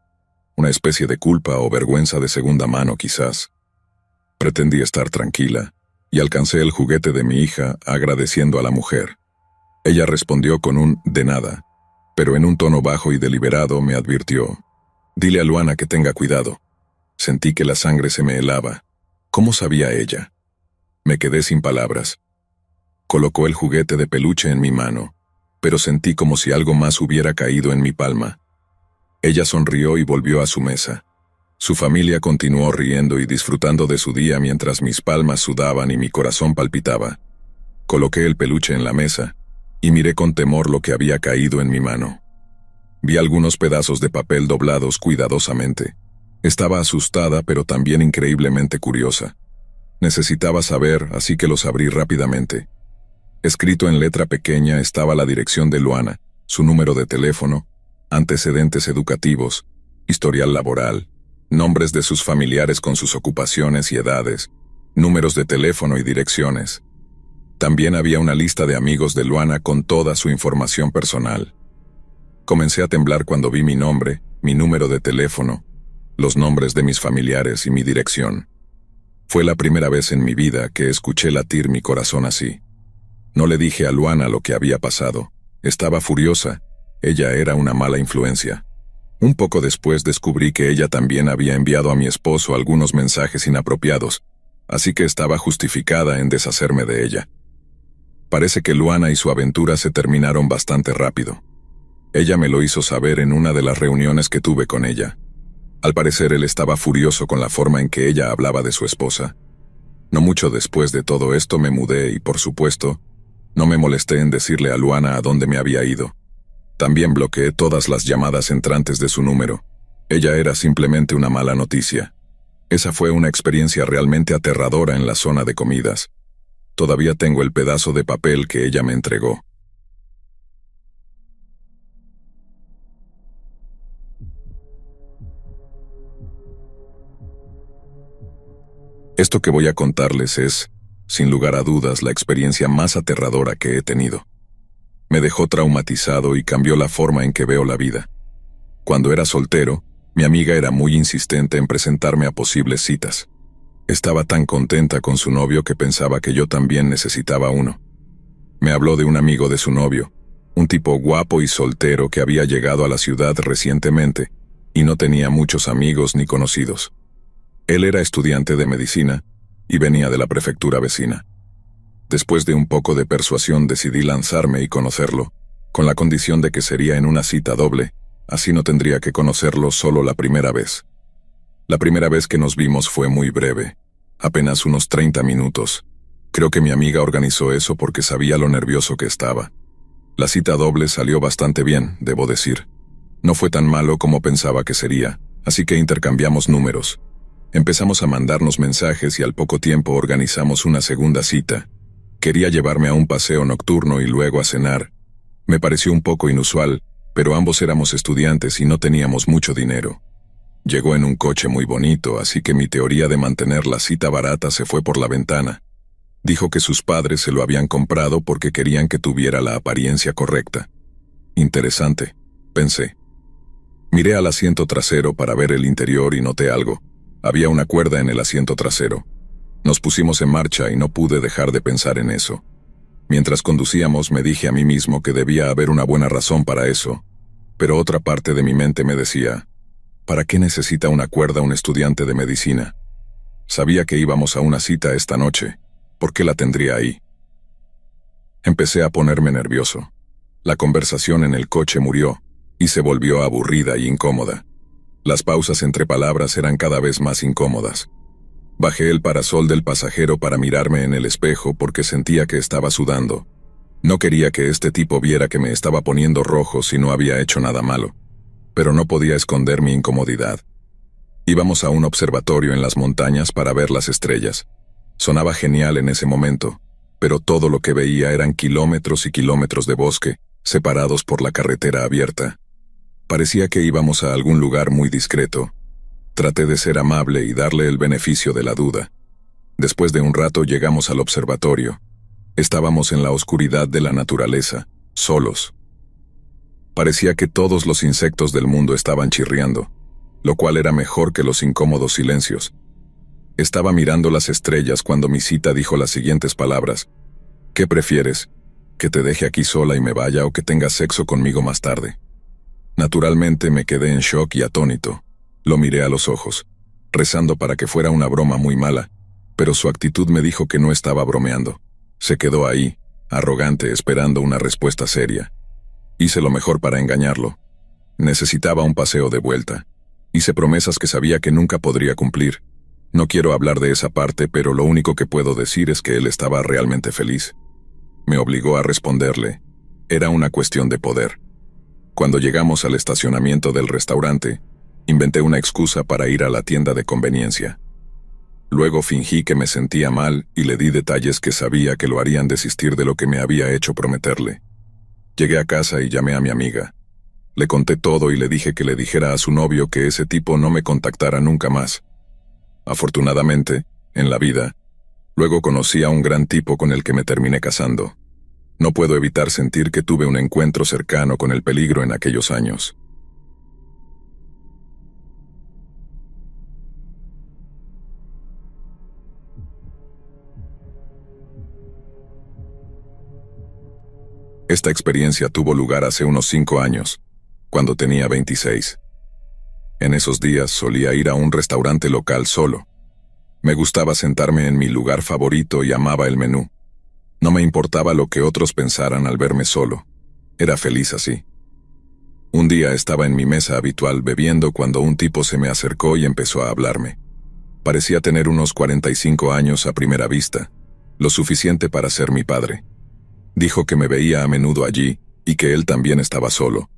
una especie de culpa o vergüenza de segunda mano quizás. Pretendí estar tranquila, y alcancé el juguete de mi hija agradeciendo a la mujer. Ella respondió con un «de nada», pero en un tono bajo y deliberado me advirtió, «Dile a Luana que tenga cuidado». Sentí que la sangre se me helaba. ¿Cómo sabía ella? Me quedé sin palabras. Colocó el juguete de peluche en mi mano, pero sentí como si algo más hubiera caído en mi palma. Ella sonrió y volvió a su mesa. Su familia continuó riendo y disfrutando de su día mientras mis palmas sudaban y mi corazón palpitaba. Coloqué el peluche en la mesa y miré con temor lo que había caído en mi mano. Vi algunos pedazos de papel doblados cuidadosamente. Estaba asustada, pero también increíblemente curiosa. Necesitaba saber, así que los abrí rápidamente. Escrito en letra pequeña estaba la dirección de Luana, su número de teléfono, antecedentes educativos, historial laboral, nombres de sus familiares con sus ocupaciones y edades, números de teléfono y direcciones. También había una lista de amigos de Luana con toda su información personal. Comencé a temblar cuando vi mi nombre, mi número de teléfono, los nombres de mis familiares y mi dirección. Fue la primera vez en mi vida que escuché latir mi corazón así. No le dije a Luana lo que había pasado. Estaba furiosa. Ella era una mala influencia. Un poco después descubrí que ella también había enviado a mi esposo algunos mensajes inapropiados, así que estaba justificada en deshacerme de ella. Parece que Luana y su aventura se terminaron bastante rápido. Ella me lo hizo saber en una de las reuniones que tuve con ella. Al parecer él estaba furioso con la forma en que ella hablaba de su esposa. No mucho después de todo esto me mudé y, por supuesto, no me molesté en decirle a Luana a dónde me había ido. También bloqueé todas las llamadas entrantes de su número. Ella era simplemente una mala noticia. Esa fue una experiencia realmente aterradora en la zona de comidas. Todavía tengo el pedazo de papel que ella me entregó. Esto que voy a contarles es, sin lugar a dudas, la experiencia más aterradora que he tenido. Me dejó traumatizado y cambió la forma en que veo la vida. Cuando era soltero, mi amiga era muy insistente en presentarme a posibles citas. Estaba tan contenta con su novio que pensaba que yo también necesitaba uno. Me habló de un amigo de su novio, un tipo guapo y soltero que había llegado a la ciudad recientemente y no tenía muchos amigos ni conocidos. Él era estudiante de medicina y venía de la prefectura vecina. Después de un poco de persuasión decidí lanzarme y conocerlo, con la condición de que sería en una cita doble, así no tendría que conocerlo solo la primera vez. La primera vez que nos vimos fue muy breve, apenas unos 30 minutos. Creo que mi amiga organizó eso porque sabía lo nervioso que estaba. La cita doble salió bastante bien, debo decir. No fue tan malo como pensaba que sería, así que intercambiamos números. Empezamos a mandarnos mensajes y al poco tiempo organizamos una segunda cita. Quería llevarme a un paseo nocturno y luego a cenar. Me pareció un poco inusual, pero ambos éramos estudiantes y no teníamos mucho dinero. Llegó en un coche muy bonito, así que mi teoría de mantener la cita barata se fue por la ventana. Dijo que sus padres se lo habían comprado porque querían que tuviera la apariencia correcta. Interesante, pensé. Miré al asiento trasero para ver el interior y noté algo. Había una cuerda en el asiento trasero. Nos pusimos en marcha y no pude dejar de pensar en eso. Mientras conducíamos me dije a mí mismo que debía haber una buena razón para eso, pero otra parte de mi mente me decía, ¿para qué necesita una cuerda un estudiante de medicina? Sabía que íbamos a una cita esta noche. ¿Por qué la tendría ahí? Empecé a ponerme nervioso. La conversación en el coche murió, y se volvió aburrida y incómoda. Las pausas entre palabras eran cada vez más incómodas. Bajé el parasol del pasajero para mirarme en el espejo porque sentía que estaba sudando. No quería que este tipo viera que me estaba poniendo rojo si no había hecho nada malo, pero no podía esconder mi incomodidad. Íbamos a un observatorio en las montañas para ver las estrellas. Sonaba genial en ese momento, pero todo lo que veía eran kilómetros y kilómetros de bosque, separados por la carretera abierta. Parecía que íbamos a algún lugar muy discreto. Traté de ser amable y darle el beneficio de la duda. Después de un rato llegamos al observatorio. Estábamos en la oscuridad de la naturaleza, solos. Parecía que todos los insectos del mundo estaban chirriando, lo cual era mejor que los incómodos silencios. Estaba mirando las estrellas cuando mi cita dijo las siguientes palabras. ¿Qué prefieres? ¿Que te deje aquí sola y me vaya o que tengas sexo conmigo más tarde? Naturalmente me quedé en shock y atónito. Lo miré a los ojos, rezando para que fuera una broma muy mala, pero su actitud me dijo que no estaba bromeando. Se quedó ahí, arrogante, esperando una respuesta seria. Hice lo mejor para engañarlo. Necesitaba un paseo de vuelta. Hice promesas que sabía que nunca podría cumplir. No quiero hablar de esa parte, pero lo único que puedo decir es que él estaba realmente feliz. Me obligó a responderle. Era una cuestión de poder. Cuando llegamos al estacionamiento del restaurante, inventé una excusa para ir a la tienda de conveniencia. Luego fingí que me sentía mal y le di detalles que sabía que lo harían desistir de lo que me había hecho prometerle. Llegué a casa y llamé a mi amiga. Le conté todo y le dije que le dijera a su novio que ese tipo no me contactara nunca más. Afortunadamente, en la vida, luego conocí a un gran tipo con el que me terminé casando. No puedo evitar sentir que tuve un encuentro cercano con el peligro en aquellos años. Esta experiencia tuvo lugar hace unos 5 años, cuando tenía 26. En esos días solía ir a un restaurante local solo. Me gustaba sentarme en mi lugar favorito y amaba el menú. No me importaba lo que otros pensaran al verme solo. Era feliz así. Un día estaba en mi mesa habitual bebiendo cuando un tipo se me acercó y empezó a hablarme. Parecía tener unos 45 años a primera vista, lo suficiente para ser mi padre. Dijo que me veía a menudo allí y que él también estaba solo.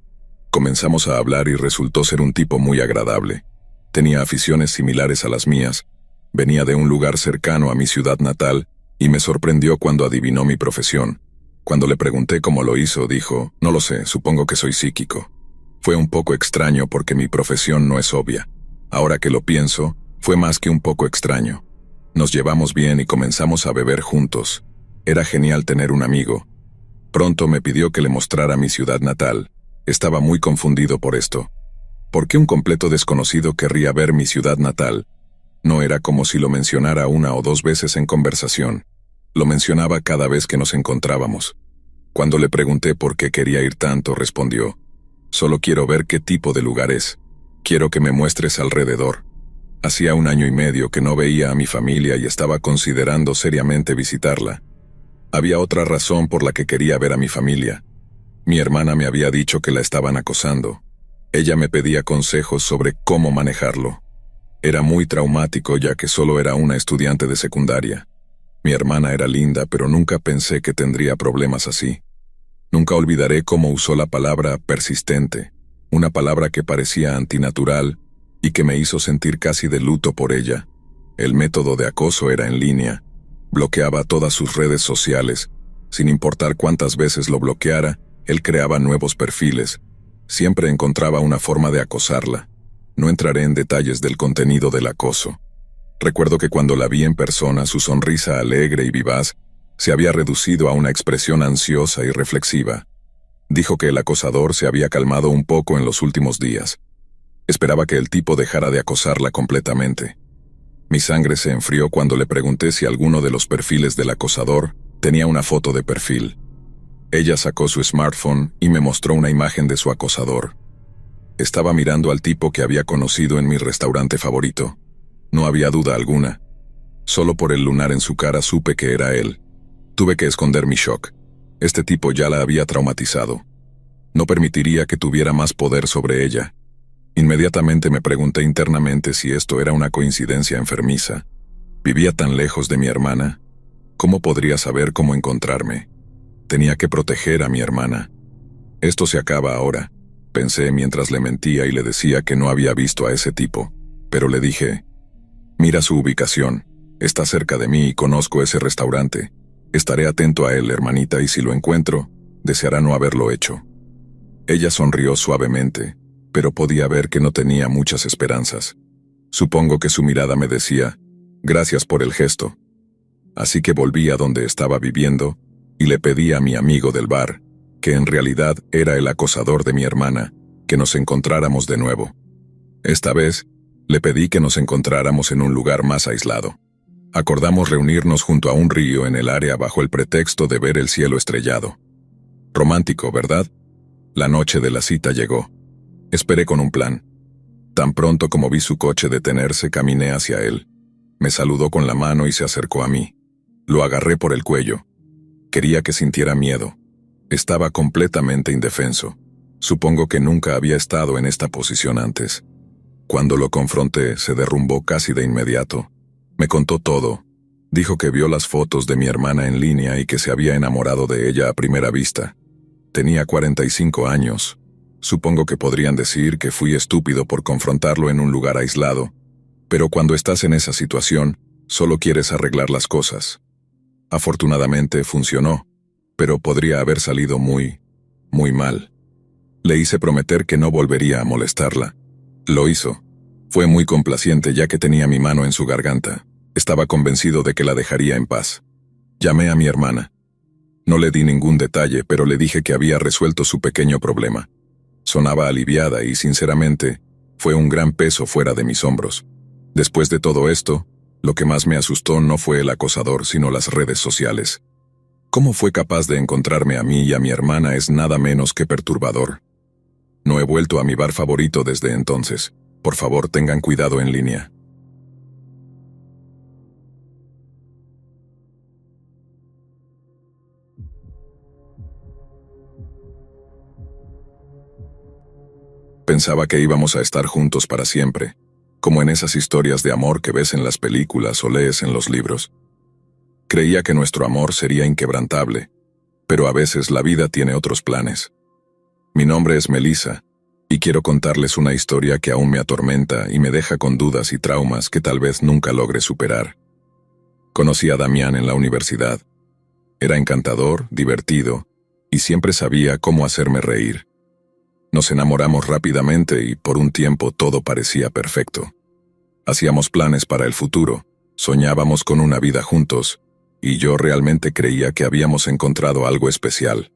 Comenzamos a hablar y resultó ser un tipo muy agradable. Tenía aficiones similares a las mías, venía de un lugar cercano a mi ciudad natal y me sorprendió cuando adivinó mi profesión. Cuando le pregunté cómo lo hizo, dijo, no lo sé, supongo que soy psíquico. Fue un poco extraño porque mi profesión no es obvia. Ahora que lo pienso, fue más que un poco extraño. Nos llevamos bien y comenzamos a beber juntos. Era genial tener un amigo. Pronto me pidió que le mostrara mi ciudad natal. Estaba muy confundido por esto. ¿Por qué un completo desconocido querría ver mi ciudad natal? No era como si lo mencionara 1 o 2 veces en conversación. Lo mencionaba cada vez que nos encontrábamos. Cuando le pregunté por qué quería ir tanto, respondió, solo quiero ver qué tipo de lugar es. Quiero que me muestres alrededor. Hacía 1 año y medio que no veía a mi familia y estaba considerando seriamente visitarla. Había otra razón por la que quería ver a mi familia. Mi hermana me había dicho que la estaban acosando. Ella me pedía consejos sobre cómo manejarlo. Era muy traumático ya que solo era una estudiante de secundaria. Mi hermana era linda, pero nunca pensé que tendría problemas así. Nunca olvidaré cómo usó la palabra persistente, una palabra que parecía antinatural, y que me hizo sentir casi de luto por ella. El método de acoso era en línea. Bloqueaba todas sus redes sociales. Sin importar cuántas veces lo bloqueara, él creaba nuevos perfiles. Siempre encontraba una forma de acosarla. No entraré en detalles del contenido del acoso. Recuerdo que cuando la vi en persona, su sonrisa alegre y vivaz se había reducido a una expresión ansiosa y reflexiva. Dijo que el acosador se había calmado un poco en los últimos días. Esperaba que el tipo dejara de acosarla completamente. Mi sangre se enfrió cuando le pregunté si alguno de los perfiles del acosador tenía una foto de perfil. Ella sacó su smartphone y me mostró una imagen de su acosador. Estaba mirando al tipo que había conocido en mi restaurante favorito. No había duda alguna. Solo por el lunar en su cara supe que era él. Tuve que esconder mi shock. Este tipo ya la había traumatizado. No permitiría que tuviera más poder sobre ella. Inmediatamente me pregunté internamente si esto era una coincidencia enfermiza. ¿Vivía tan lejos de mi hermana? ¿Cómo podría saber cómo encontrarme? Tenía que proteger a mi hermana. Esto se acaba ahora, pensé mientras le mentía y le decía que no había visto a ese tipo. Pero le dije, mira su ubicación, está cerca de mí y conozco ese restaurante. Estaré atento a él, hermanita, y si lo encuentro, deseará no haberlo hecho. Ella sonrió suavemente, pero podía ver que no tenía muchas esperanzas. Supongo que su mirada me decía, gracias por el gesto. Así que volví a donde estaba viviendo y le pedí a mi amigo del bar, que en realidad era el acosador de mi hermana, que nos encontráramos de nuevo. Esta vez, le pedí que nos encontráramos en un lugar más aislado. Acordamos reunirnos junto a un río en el área bajo el pretexto de ver el cielo estrellado. Romántico, ¿verdad? La noche de la cita llegó. Esperé con un plan. Tan pronto como vi su coche detenerse, caminé hacia él. Me saludó con la mano y se acercó a mí. Lo agarré por el cuello. Quería que sintiera miedo. Estaba completamente indefenso. Supongo que nunca había estado en esta posición antes. Cuando lo confronté, se derrumbó casi de inmediato. Me contó todo. Dijo que vio las fotos de mi hermana en línea y que se había enamorado de ella a primera vista. Tenía 45 años. Supongo que podrían decir que fui estúpido por confrontarlo en un lugar aislado, pero cuando estás en esa situación, solo quieres arreglar las cosas. Afortunadamente funcionó, pero podría haber salido muy mal. Le hice prometer que no volvería a molestarla. Lo hizo. Fue muy complaciente ya que tenía mi mano en su garganta. Estaba convencido de que la dejaría en paz. Llamé a mi hermana. No le di ningún detalle, pero le dije que había resuelto su pequeño problema. Sonaba aliviada y, sinceramente, fue un gran peso fuera de mis hombros. Después de todo esto, lo que más me asustó no fue el acosador, sino las redes sociales. Cómo fue capaz de encontrarme a mí y a mi hermana es nada menos que perturbador. No he vuelto a mi bar favorito desde entonces. Por favor, tengan cuidado en línea. Pensaba que íbamos a estar juntos para siempre, como en esas historias de amor que ves en las películas o lees en los libros. Creía que nuestro amor sería inquebrantable, pero a veces la vida tiene otros planes. Mi nombre es Melissa, y quiero contarles una historia que aún me atormenta y me deja con dudas y traumas que tal vez nunca logre superar. Conocí a Damián en la universidad. Era encantador, divertido, y siempre sabía cómo hacerme reír. Nos enamoramos rápidamente y por un tiempo todo parecía perfecto. Hacíamos planes para el futuro, soñábamos con una vida juntos, y yo realmente creía que habíamos encontrado algo especial.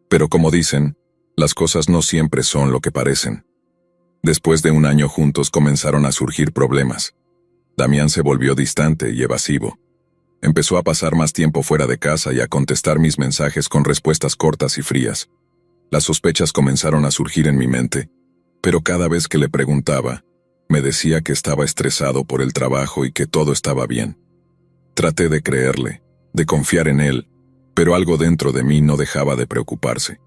Pero como dicen, las cosas no siempre son lo que parecen. Después de un año juntos comenzaron a surgir problemas. Damián se volvió distante y evasivo. Empezó a pasar más tiempo fuera de casa y a contestar mis mensajes con respuestas cortas y frías. Las sospechas comenzaron a surgir en mi mente, pero cada vez que le preguntaba, me decía que estaba estresado por el trabajo y que todo estaba bien. Traté de creerle, de confiar en él, pero algo dentro de mí no dejaba de preocuparse.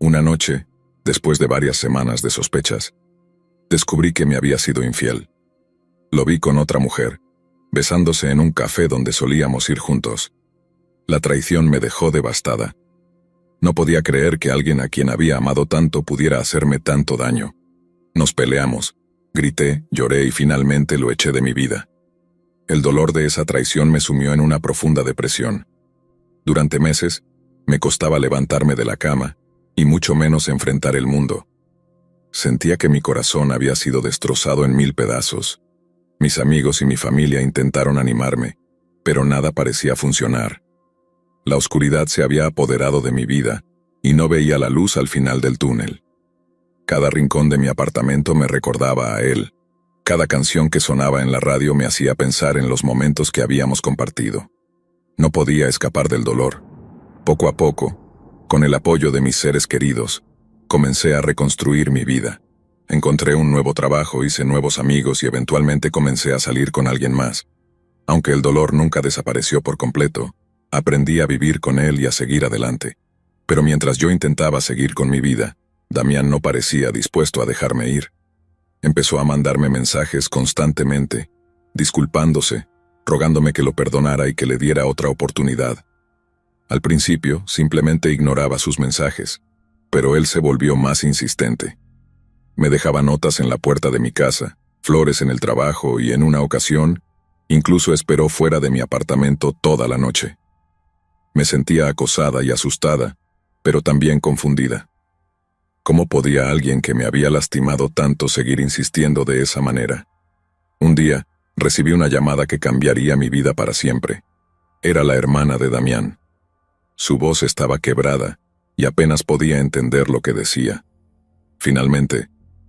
Una noche, después de varias semanas de sospechas, descubrí que me había sido infiel. Lo vi con otra mujer, besándose en un café donde solíamos ir juntos. La traición me dejó devastada. No podía creer que alguien a quien había amado tanto pudiera hacerme tanto daño. Nos peleamos. Grité, lloré y finalmente lo eché de mi vida. El dolor de esa traición me sumió en una profunda depresión. Durante meses, me costaba levantarme de la cama, y mucho menos enfrentar el mundo. Sentía que mi corazón había sido destrozado en 1000 pedazos. Mis amigos y mi familia intentaron animarme, pero nada parecía funcionar. La oscuridad se había apoderado de mi vida, y no veía la luz al final del túnel. Cada rincón de mi apartamento me recordaba a él. Cada canción que sonaba en la radio me hacía pensar en los momentos que habíamos compartido. No podía escapar del dolor. Poco a poco, con el apoyo de mis seres queridos, comencé a reconstruir mi vida. Encontré un nuevo trabajo, hice nuevos amigos y eventualmente comencé a salir con alguien más. Aunque el dolor nunca desapareció por completo, aprendí a vivir con él y a seguir adelante. Pero mientras yo intentaba seguir con mi vida, Damián no parecía dispuesto a dejarme ir. Empezó a mandarme mensajes constantemente, disculpándose, rogándome que lo perdonara y que le diera otra oportunidad. Al principio, simplemente ignoraba sus mensajes, pero él se volvió más insistente. Me dejaba notas en la puerta de mi casa, flores en el trabajo y en una ocasión, incluso esperó fuera de mi apartamento toda la noche. Me sentía acosada y asustada, pero también confundida. ¿Cómo podía alguien que me había lastimado tanto seguir insistiendo de esa manera? Un día, recibí una llamada que cambiaría mi vida para siempre. Era la hermana de Damián. Su voz estaba quebrada y apenas podía entender lo que decía. Finalmente,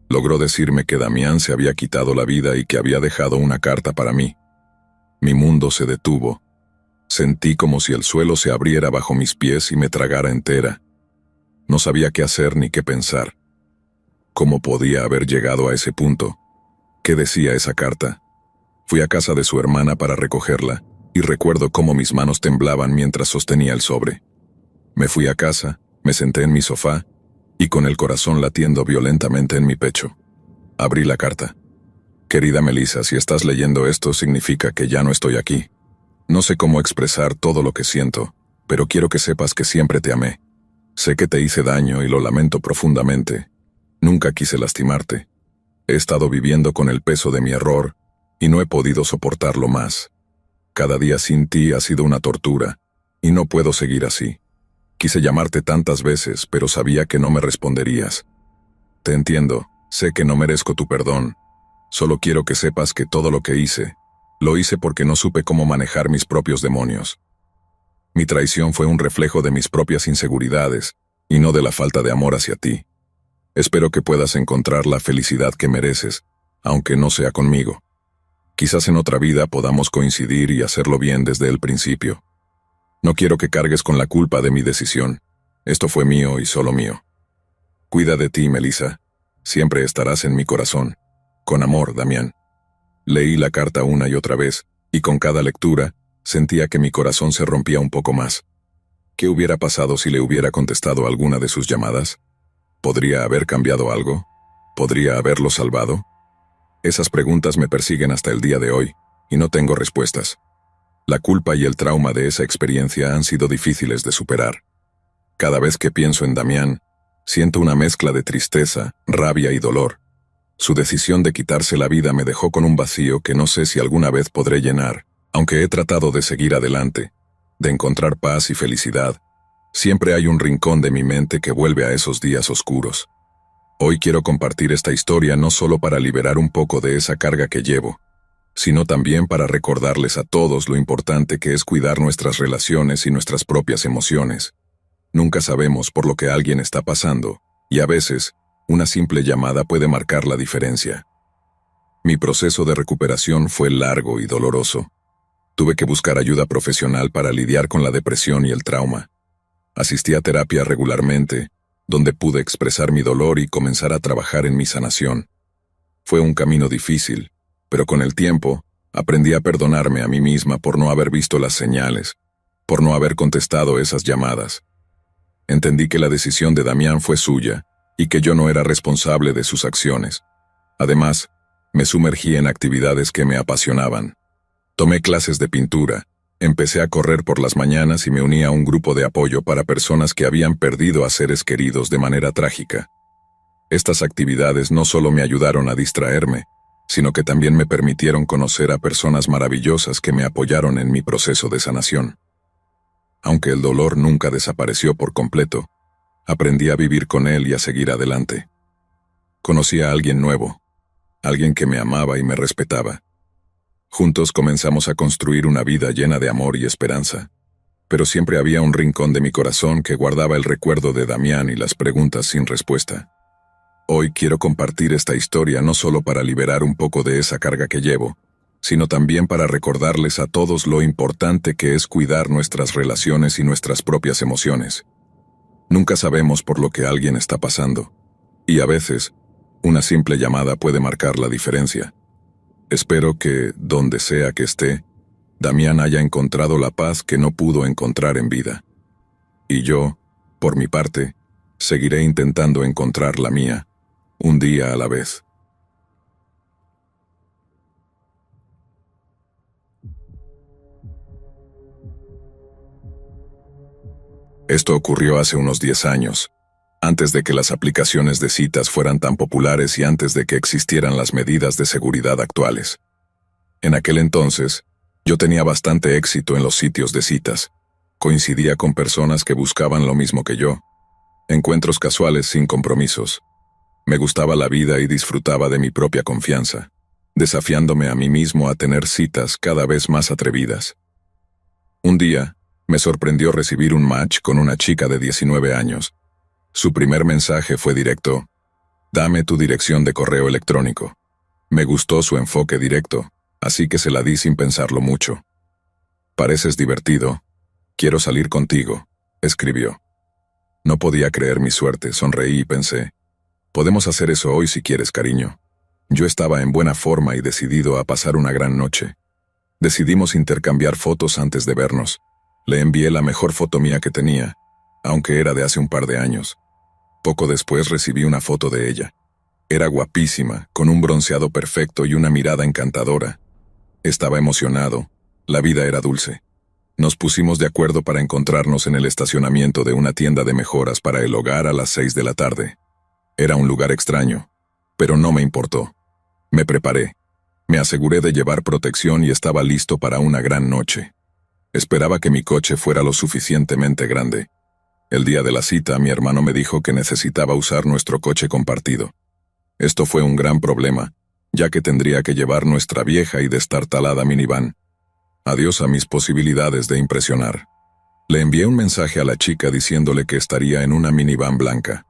logró decirme que Damián se había quitado la vida y que había dejado una carta para mí. Mi mundo se detuvo. Sentí como si el suelo se abriera bajo mis pies y me tragara entera. No sabía qué hacer ni qué pensar. ¿Cómo podía haber llegado a ese punto? ¿Qué decía esa carta? Fui a casa de su hermana para recogerla, y recuerdo cómo mis manos temblaban mientras sostenía el sobre. Me fui a casa, me senté en mi sofá, y con el corazón latiendo violentamente en mi pecho. Abrí la carta. Querida Melissa, si estás leyendo esto significa que ya no estoy aquí. No sé cómo expresar todo lo que siento, pero quiero que sepas que siempre te amé. Sé que te hice daño y lo lamento profundamente. Nunca quise lastimarte. He estado viviendo con el peso de mi error y no he podido soportarlo más. Cada día sin ti ha sido una tortura y no puedo seguir así. Quise llamarte tantas veces, pero sabía que no me responderías. Te entiendo, sé que no merezco tu perdón. Solo quiero que sepas que todo lo que hice, lo hice porque no supe cómo manejar mis propios demonios. Mi traición fue un reflejo de mis propias inseguridades, y no de la falta de amor hacia ti. Espero que puedas encontrar la felicidad que mereces, aunque no sea conmigo. Quizás en otra vida podamos coincidir y hacerlo bien desde el principio. No quiero que cargues con la culpa de mi decisión. Esto fue mío y solo mío. Cuida de ti, Melissa. Siempre estarás en mi corazón. Con amor, Damián. Leí la carta una y otra vez, y con cada lectura, sentía que mi corazón se rompía un poco más. ¿Qué hubiera pasado si le hubiera contestado alguna de sus llamadas? ¿Podría haber cambiado algo? ¿Podría haberlo salvado? Esas preguntas me persiguen hasta el día de hoy, y no tengo respuestas. La culpa y el trauma de esa experiencia han sido difíciles de superar. Cada vez que pienso en Damián, siento una mezcla de tristeza, rabia y dolor. Su decisión de quitarse la vida me dejó con un vacío que no sé si alguna vez podré llenar. Aunque he tratado de seguir adelante, de encontrar paz y felicidad, siempre hay un rincón de mi mente que vuelve a esos días oscuros. Hoy quiero compartir esta historia no solo para liberar un poco de esa carga que llevo, sino también para recordarles a todos lo importante que es cuidar nuestras relaciones y nuestras propias emociones. Nunca sabemos por lo que alguien está pasando, y a veces, una simple llamada puede marcar la diferencia. Mi proceso de recuperación fue largo y doloroso. Tuve que buscar ayuda profesional para lidiar con la depresión y el trauma. Asistí a terapia regularmente, donde pude expresar mi dolor y comenzar a trabajar en mi sanación. Fue un camino difícil, pero con el tiempo, aprendí a perdonarme a mí misma por no haber visto las señales, por no haber contestado esas llamadas. Entendí que la decisión de Damián fue suya y que yo no era responsable de sus acciones. Además, me sumergí en actividades que me apasionaban. Tomé clases de pintura, empecé a correr por las mañanas y me uní a un grupo de apoyo para personas que habían perdido a seres queridos de manera trágica. Estas actividades no solo me ayudaron a distraerme, sino que también me permitieron conocer a personas maravillosas que me apoyaron en mi proceso de sanación. Aunque el dolor nunca desapareció por completo, aprendí a vivir con él y a seguir adelante. Conocí a alguien nuevo, alguien que me amaba y me respetaba. Juntos comenzamos a construir una vida llena de amor y esperanza, pero siempre había un rincón de mi corazón que guardaba el recuerdo de Damián y las preguntas sin respuesta. Hoy quiero compartir esta historia no solo para liberar un poco de esa carga que llevo, sino también para recordarles a todos lo importante que es cuidar nuestras relaciones y nuestras propias emociones. Nunca sabemos por lo que alguien está pasando, y a veces, una simple llamada puede marcar la diferencia. Espero que, donde sea que esté, Damián haya encontrado la paz que no pudo encontrar en vida. Y yo, por mi parte, seguiré intentando encontrar la mía, un día a la vez. Esto ocurrió hace unos 10 años, antes de que las aplicaciones de citas fueran tan populares y antes de que existieran las medidas de seguridad actuales. En aquel entonces, yo tenía bastante éxito en los sitios de citas. Coincidía con personas que buscaban lo mismo que yo. Encuentros casuales sin compromisos. Me gustaba la vida y disfrutaba de mi propia confianza, desafiándome a mí mismo a tener citas cada vez más atrevidas. Un día, me sorprendió recibir un match con una chica de 19 años. Su primer mensaje fue directo: «Dame tu dirección de correo electrónico». Me gustó su enfoque directo, así que se la di sin pensarlo mucho. «Pareces divertido. Quiero salir contigo», escribió. No podía creer mi suerte, sonreí y pensé: «Podemos hacer eso hoy si quieres, cariño». Yo estaba en buena forma y decidido a pasar una gran noche. Decidimos intercambiar fotos antes de vernos. Le envié la mejor foto mía que tenía, aunque era de hace un par de años. Poco después recibí una foto de ella. Era guapísima, con un bronceado perfecto y una mirada encantadora. Estaba emocionado. La vida era dulce. Nos pusimos de acuerdo para encontrarnos en el estacionamiento de una tienda de mejoras para el hogar a las 6 de la tarde. Era un lugar extraño, pero no me importó. Me preparé. Me aseguré de llevar protección y estaba listo para una gran noche. Esperaba que mi coche fuera lo suficientemente grande. El día de la cita, mi hermano me dijo que necesitaba usar nuestro coche compartido. Esto fue un gran problema, ya que tendría que llevar nuestra vieja y destartalada minivan. Adiós a mis posibilidades de impresionar. Le envié un mensaje a la chica diciéndole que estaría en una minivan blanca.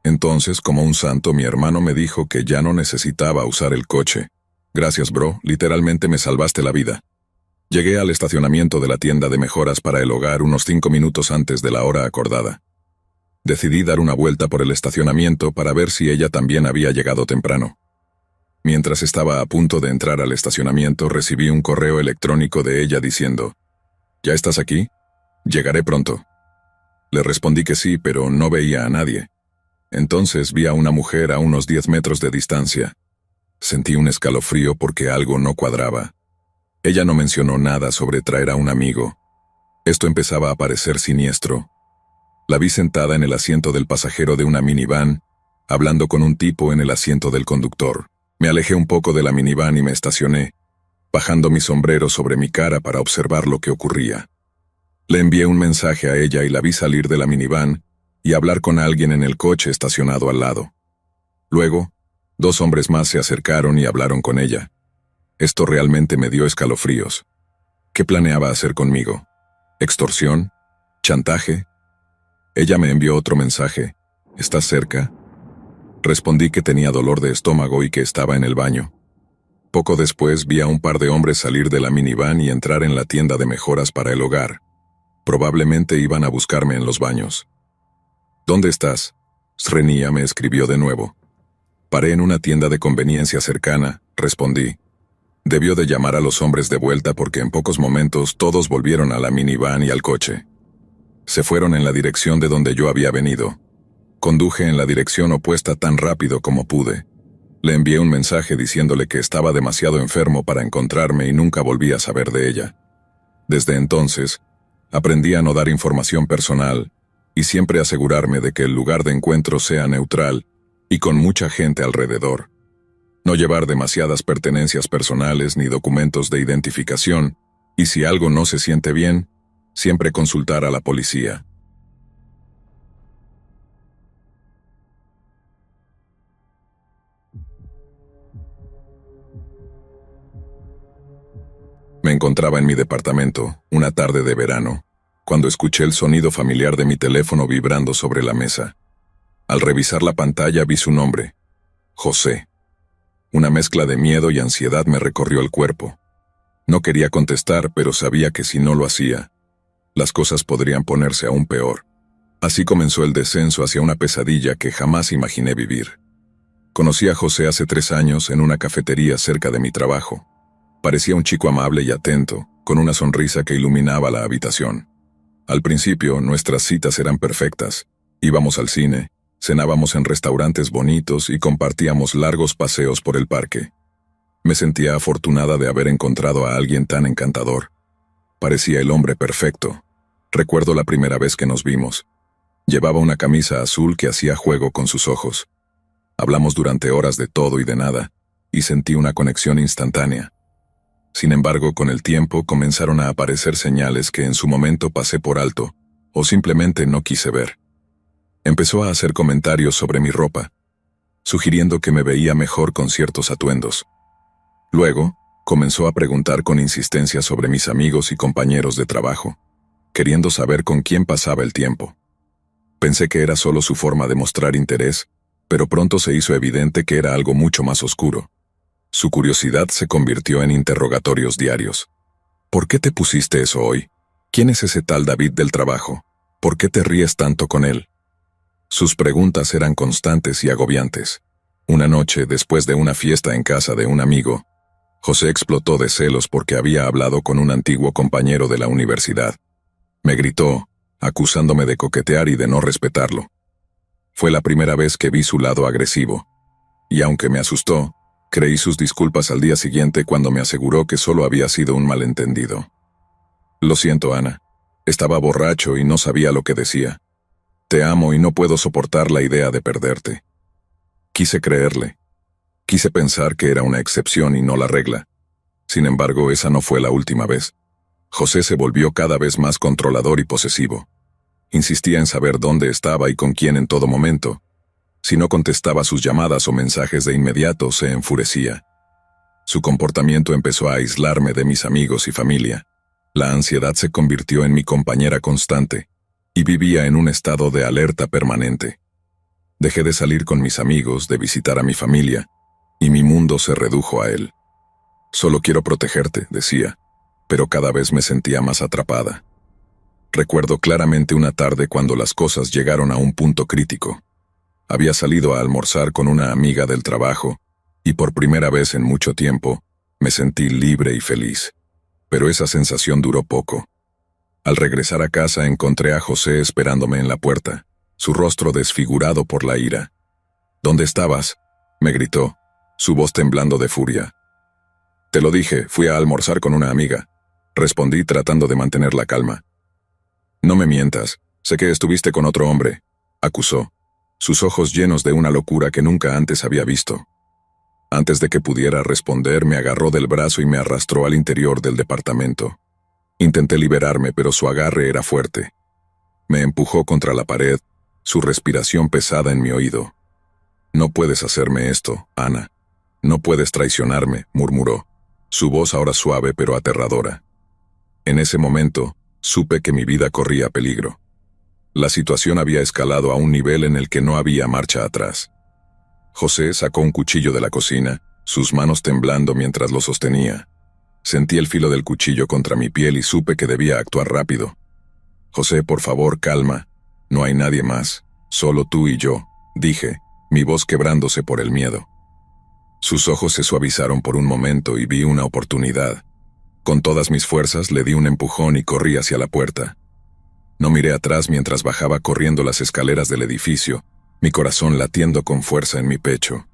Entonces, como un santo, mi hermano me dijo que ya no necesitaba usar el coche. Gracias, bro, literalmente me salvaste la vida. Llegué al estacionamiento de la tienda de mejoras para el hogar unos 5 minutos antes de la hora acordada. Decidí dar una vuelta por el estacionamiento para ver si ella también había llegado temprano. Mientras estaba a punto de entrar al estacionamiento, recibí un correo electrónico de ella diciendo: «¿Ya estás aquí? Llegaré pronto». Le respondí que sí, pero no veía a nadie. Entonces vi a una mujer a unos 10 metros de distancia. Sentí un escalofrío porque algo no cuadraba. Ella no mencionó nada sobre traer a un amigo. Esto empezaba a parecer siniestro. La vi sentada en el asiento del pasajero de una minivan, hablando con un tipo en el asiento del conductor. Me alejé un poco de la minivan y me estacioné, bajando mi sombrero sobre mi cara para observar lo que ocurría. Le envié un mensaje a ella y la vi salir de la minivan y hablar con alguien en el coche estacionado al lado. Luego, 2 hombres más se acercaron y hablaron con ella. Esto realmente me dio escalofríos. ¿Qué planeaba hacer conmigo? ¿Extorsión? ¿Chantaje? Ella me envió otro mensaje: ¿estás cerca? Respondí que tenía dolor de estómago y que estaba en el baño. Poco después vi a un par de hombres salir de la minivan y entrar en la tienda de mejoras para el hogar. Probablemente iban a buscarme en los baños. ¿Dónde estás? Srenia me escribió de nuevo. Paré en una tienda de conveniencia cercana, respondí. Debió de llamar a los hombres de vuelta porque en pocos momentos todos volvieron a la minivan y al coche. Se fueron en la dirección de donde yo había venido. Conduje en la dirección opuesta tan rápido como pude. Le envié un mensaje diciéndole que estaba demasiado enfermo para encontrarme y nunca volví a saber de ella. Desde entonces, aprendí a no dar información personal y siempre asegurarme de que el lugar de encuentro sea neutral y con mucha gente alrededor. No llevar demasiadas pertenencias personales ni documentos de identificación, y si algo no se siente bien, siempre consultar a la policía. Me encontraba en mi departamento, una tarde de verano, cuando escuché el sonido familiar de mi teléfono vibrando sobre la mesa. Al revisar la pantalla vi su nombre, José. Una mezcla de miedo y ansiedad me recorrió el cuerpo. No quería contestar, pero sabía que si no lo hacía, las cosas podrían ponerse aún peor. Así comenzó el descenso hacia una pesadilla que jamás imaginé vivir. Conocí a José hace 3 años en una cafetería cerca de mi trabajo. Parecía un chico amable y atento, con una sonrisa que iluminaba la habitación. Al principio, nuestras citas eran perfectas. Íbamos al cine, cenábamos en restaurantes bonitos y compartíamos largos paseos por el parque. Me sentía afortunada de haber encontrado a alguien tan encantador. Parecía el hombre perfecto. Recuerdo la primera vez que nos vimos. Llevaba una camisa azul que hacía juego con sus ojos. Hablamos durante horas de todo y de nada, y sentí una conexión instantánea. Sin embargo, con el tiempo comenzaron a aparecer señales que en su momento pasé por alto, o simplemente no quise ver. Empezó a hacer comentarios sobre mi ropa, sugiriendo que me veía mejor con ciertos atuendos. Luego, comenzó a preguntar con insistencia sobre mis amigos y compañeros de trabajo, queriendo saber con quién pasaba el tiempo. Pensé que era solo su forma de mostrar interés, pero pronto se hizo evidente que era algo mucho más oscuro. Su curiosidad se convirtió en interrogatorios diarios. ¿Por qué te pusiste eso hoy? ¿Quién es ese tal David del trabajo? ¿Por qué te ríes tanto con él? Sus preguntas eran constantes y agobiantes. Una noche, después de una fiesta en casa de un amigo, José explotó de celos porque había hablado con un antiguo compañero de la universidad. Me gritó, acusándome de coquetear y de no respetarlo. Fue la primera vez que vi su lado agresivo. Y aunque me asustó, creí sus disculpas al día siguiente cuando me aseguró que solo había sido un malentendido. Lo siento, Ana. Estaba borracho y no sabía lo que decía. Te amo y no puedo soportar la idea de perderte. Quise creerle. Quise pensar que era una excepción y no la regla. Sin embargo, esa no fue la última vez. José se volvió cada vez más controlador y posesivo. Insistía en saber dónde estaba y con quién en todo momento. Si no contestaba sus llamadas o mensajes de inmediato, se enfurecía. Su comportamiento empezó a aislarme de mis amigos y familia. La ansiedad se convirtió en mi compañera constante, y vivía en un estado de alerta permanente. Dejé de salir con mis amigos, de visitar a mi familia, y mi mundo se redujo a él. Solo quiero protegerte, decía, pero cada vez me sentía más atrapada. Recuerdo claramente una tarde cuando las cosas llegaron a un punto crítico. Había salido a almorzar con una amiga del trabajo, y por primera vez en mucho tiempo, me sentí libre y feliz. Pero esa sensación duró poco. Al regresar a casa encontré a José esperándome en la puerta, su rostro desfigurado por la ira. ¿Dónde estabas?, me gritó, su voz temblando de furia. Te lo dije, fui a almorzar con una amiga, respondí tratando de mantener la calma. No me mientas, sé que estuviste con otro hombre, acusó, sus ojos llenos de una locura que nunca antes había visto. Antes de que pudiera responder, me agarró del brazo y me arrastró al interior del departamento. Intenté liberarme, pero su agarre era fuerte. Me empujó contra la pared, su respiración pesada en mi oído. No puedes hacerme esto, Ana. No puedes traicionarme, murmuró, su voz ahora suave pero aterradora. En ese momento, supe que mi vida corría peligro. La situación había escalado a un nivel en el que no había marcha atrás. José sacó un cuchillo de la cocina, sus manos temblando mientras lo sostenía. Sentí el filo del cuchillo contra mi piel y supe que debía actuar rápido. José, por favor, calma. No hay nadie más, solo tú y yo, dije, mi voz quebrándose por el miedo. Sus ojos se suavizaron por un momento y vi una oportunidad. Con todas mis fuerzas le di un empujón y corrí hacia la puerta. No miré atrás mientras bajaba corriendo las escaleras del edificio, mi corazón latiendo con fuerza en mi pecho.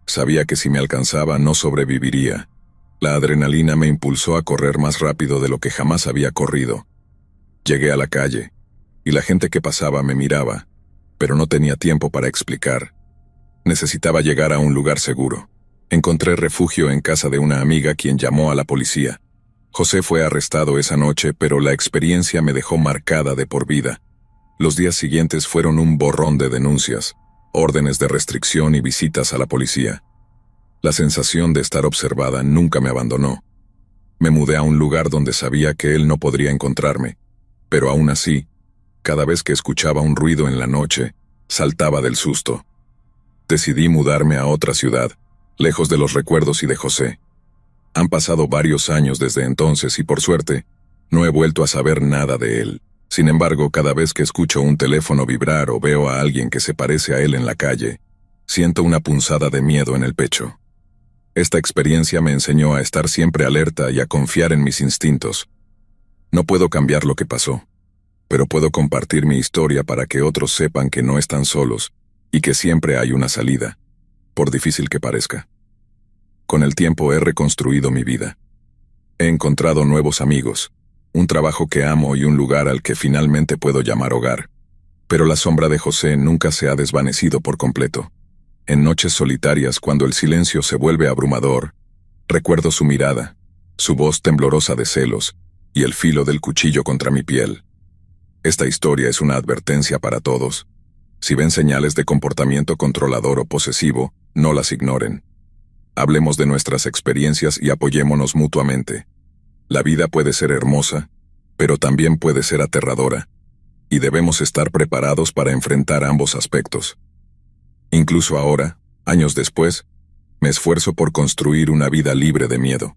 Sabía que si me alcanzaba no sobreviviría. La adrenalina me impulsó a correr más rápido de lo que jamás había corrido. Llegué a la calle, y la gente que pasaba me miraba, pero no tenía tiempo para explicar. Necesitaba llegar a un lugar seguro. Encontré refugio en casa de una amiga quien llamó a la policía. José fue arrestado esa noche, pero la experiencia me dejó marcada de por vida. Los días siguientes fueron un borrón de denuncias, órdenes de restricción y visitas a la policía. La sensación de estar observada nunca me abandonó. Me mudé a un lugar donde sabía que él no podría encontrarme, pero aún así, cada vez que escuchaba un ruido en la noche, saltaba del susto. Decidí mudarme a otra ciudad, lejos de los recuerdos y de José. Han pasado varios años desde entonces y por suerte, no he vuelto a saber nada de él. Sin embargo, cada vez que escucho un teléfono vibrar o veo a alguien que se parece a él en la calle, siento una punzada de miedo en el pecho. Esta experiencia me enseñó a estar siempre alerta y a confiar en mis instintos. No puedo cambiar lo que pasó, pero puedo compartir mi historia para que otros sepan que no están solos y que siempre hay una salida, por difícil que parezca. Con el tiempo he reconstruido mi vida. He encontrado nuevos amigos, un trabajo que amo y un lugar al que finalmente puedo llamar hogar. Pero la sombra de José nunca se ha desvanecido por completo. En noches solitarias, cuando el silencio se vuelve abrumador, recuerdo su mirada, su voz temblorosa de celos y el filo del cuchillo contra mi piel. Esta historia es una advertencia para todos. Si ven señales de comportamiento controlador o posesivo, no las ignoren. Hablemos de nuestras experiencias y apoyémonos mutuamente. La vida puede ser hermosa, pero también puede ser aterradora, y debemos estar preparados para enfrentar ambos aspectos. Incluso ahora, años después, me esfuerzo por construir una vida libre de miedo.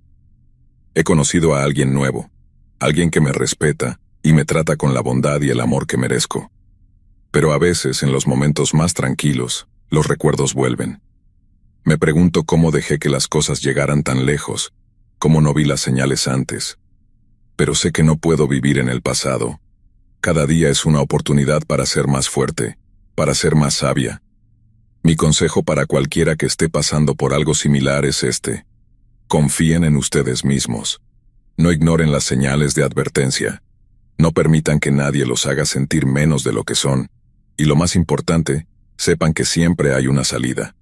He conocido a alguien nuevo, alguien que me respeta y me trata con la bondad y el amor que merezco. Pero a veces, en los momentos más tranquilos, los recuerdos vuelven. Me pregunto cómo dejé que las cosas llegaran tan lejos, cómo no vi las señales antes. Pero sé que no puedo vivir en el pasado. Cada día es una oportunidad para ser más fuerte, para ser más sabia. Mi consejo para cualquiera que esté pasando por algo similar es este: confíen en ustedes mismos. No ignoren las señales de advertencia. No permitan que nadie los haga sentir menos de lo que son. Y lo más importante, sepan que siempre hay una salida.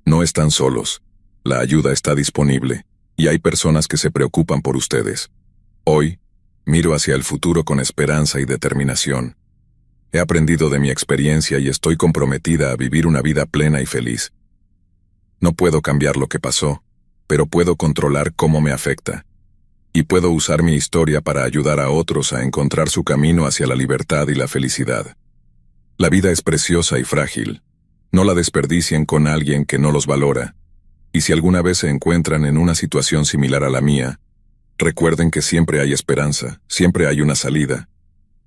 No están solos. La ayuda está disponible, y hay personas que se preocupan por ustedes. Hoy, miro hacia el futuro con esperanza y determinación. He aprendido de mi experiencia y estoy comprometida a vivir una vida plena y feliz. No puedo cambiar lo que pasó, pero puedo controlar cómo me afecta. Y puedo usar mi historia para ayudar a otros a encontrar su camino hacia la libertad y la felicidad. La vida es preciosa y frágil. No la desperdicien con alguien que no los valora. Y si alguna vez se encuentran en una situación similar a la mía, recuerden que siempre hay esperanza, siempre hay una salida,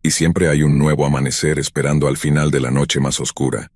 y siempre hay un nuevo amanecer esperando al final de la noche más oscura.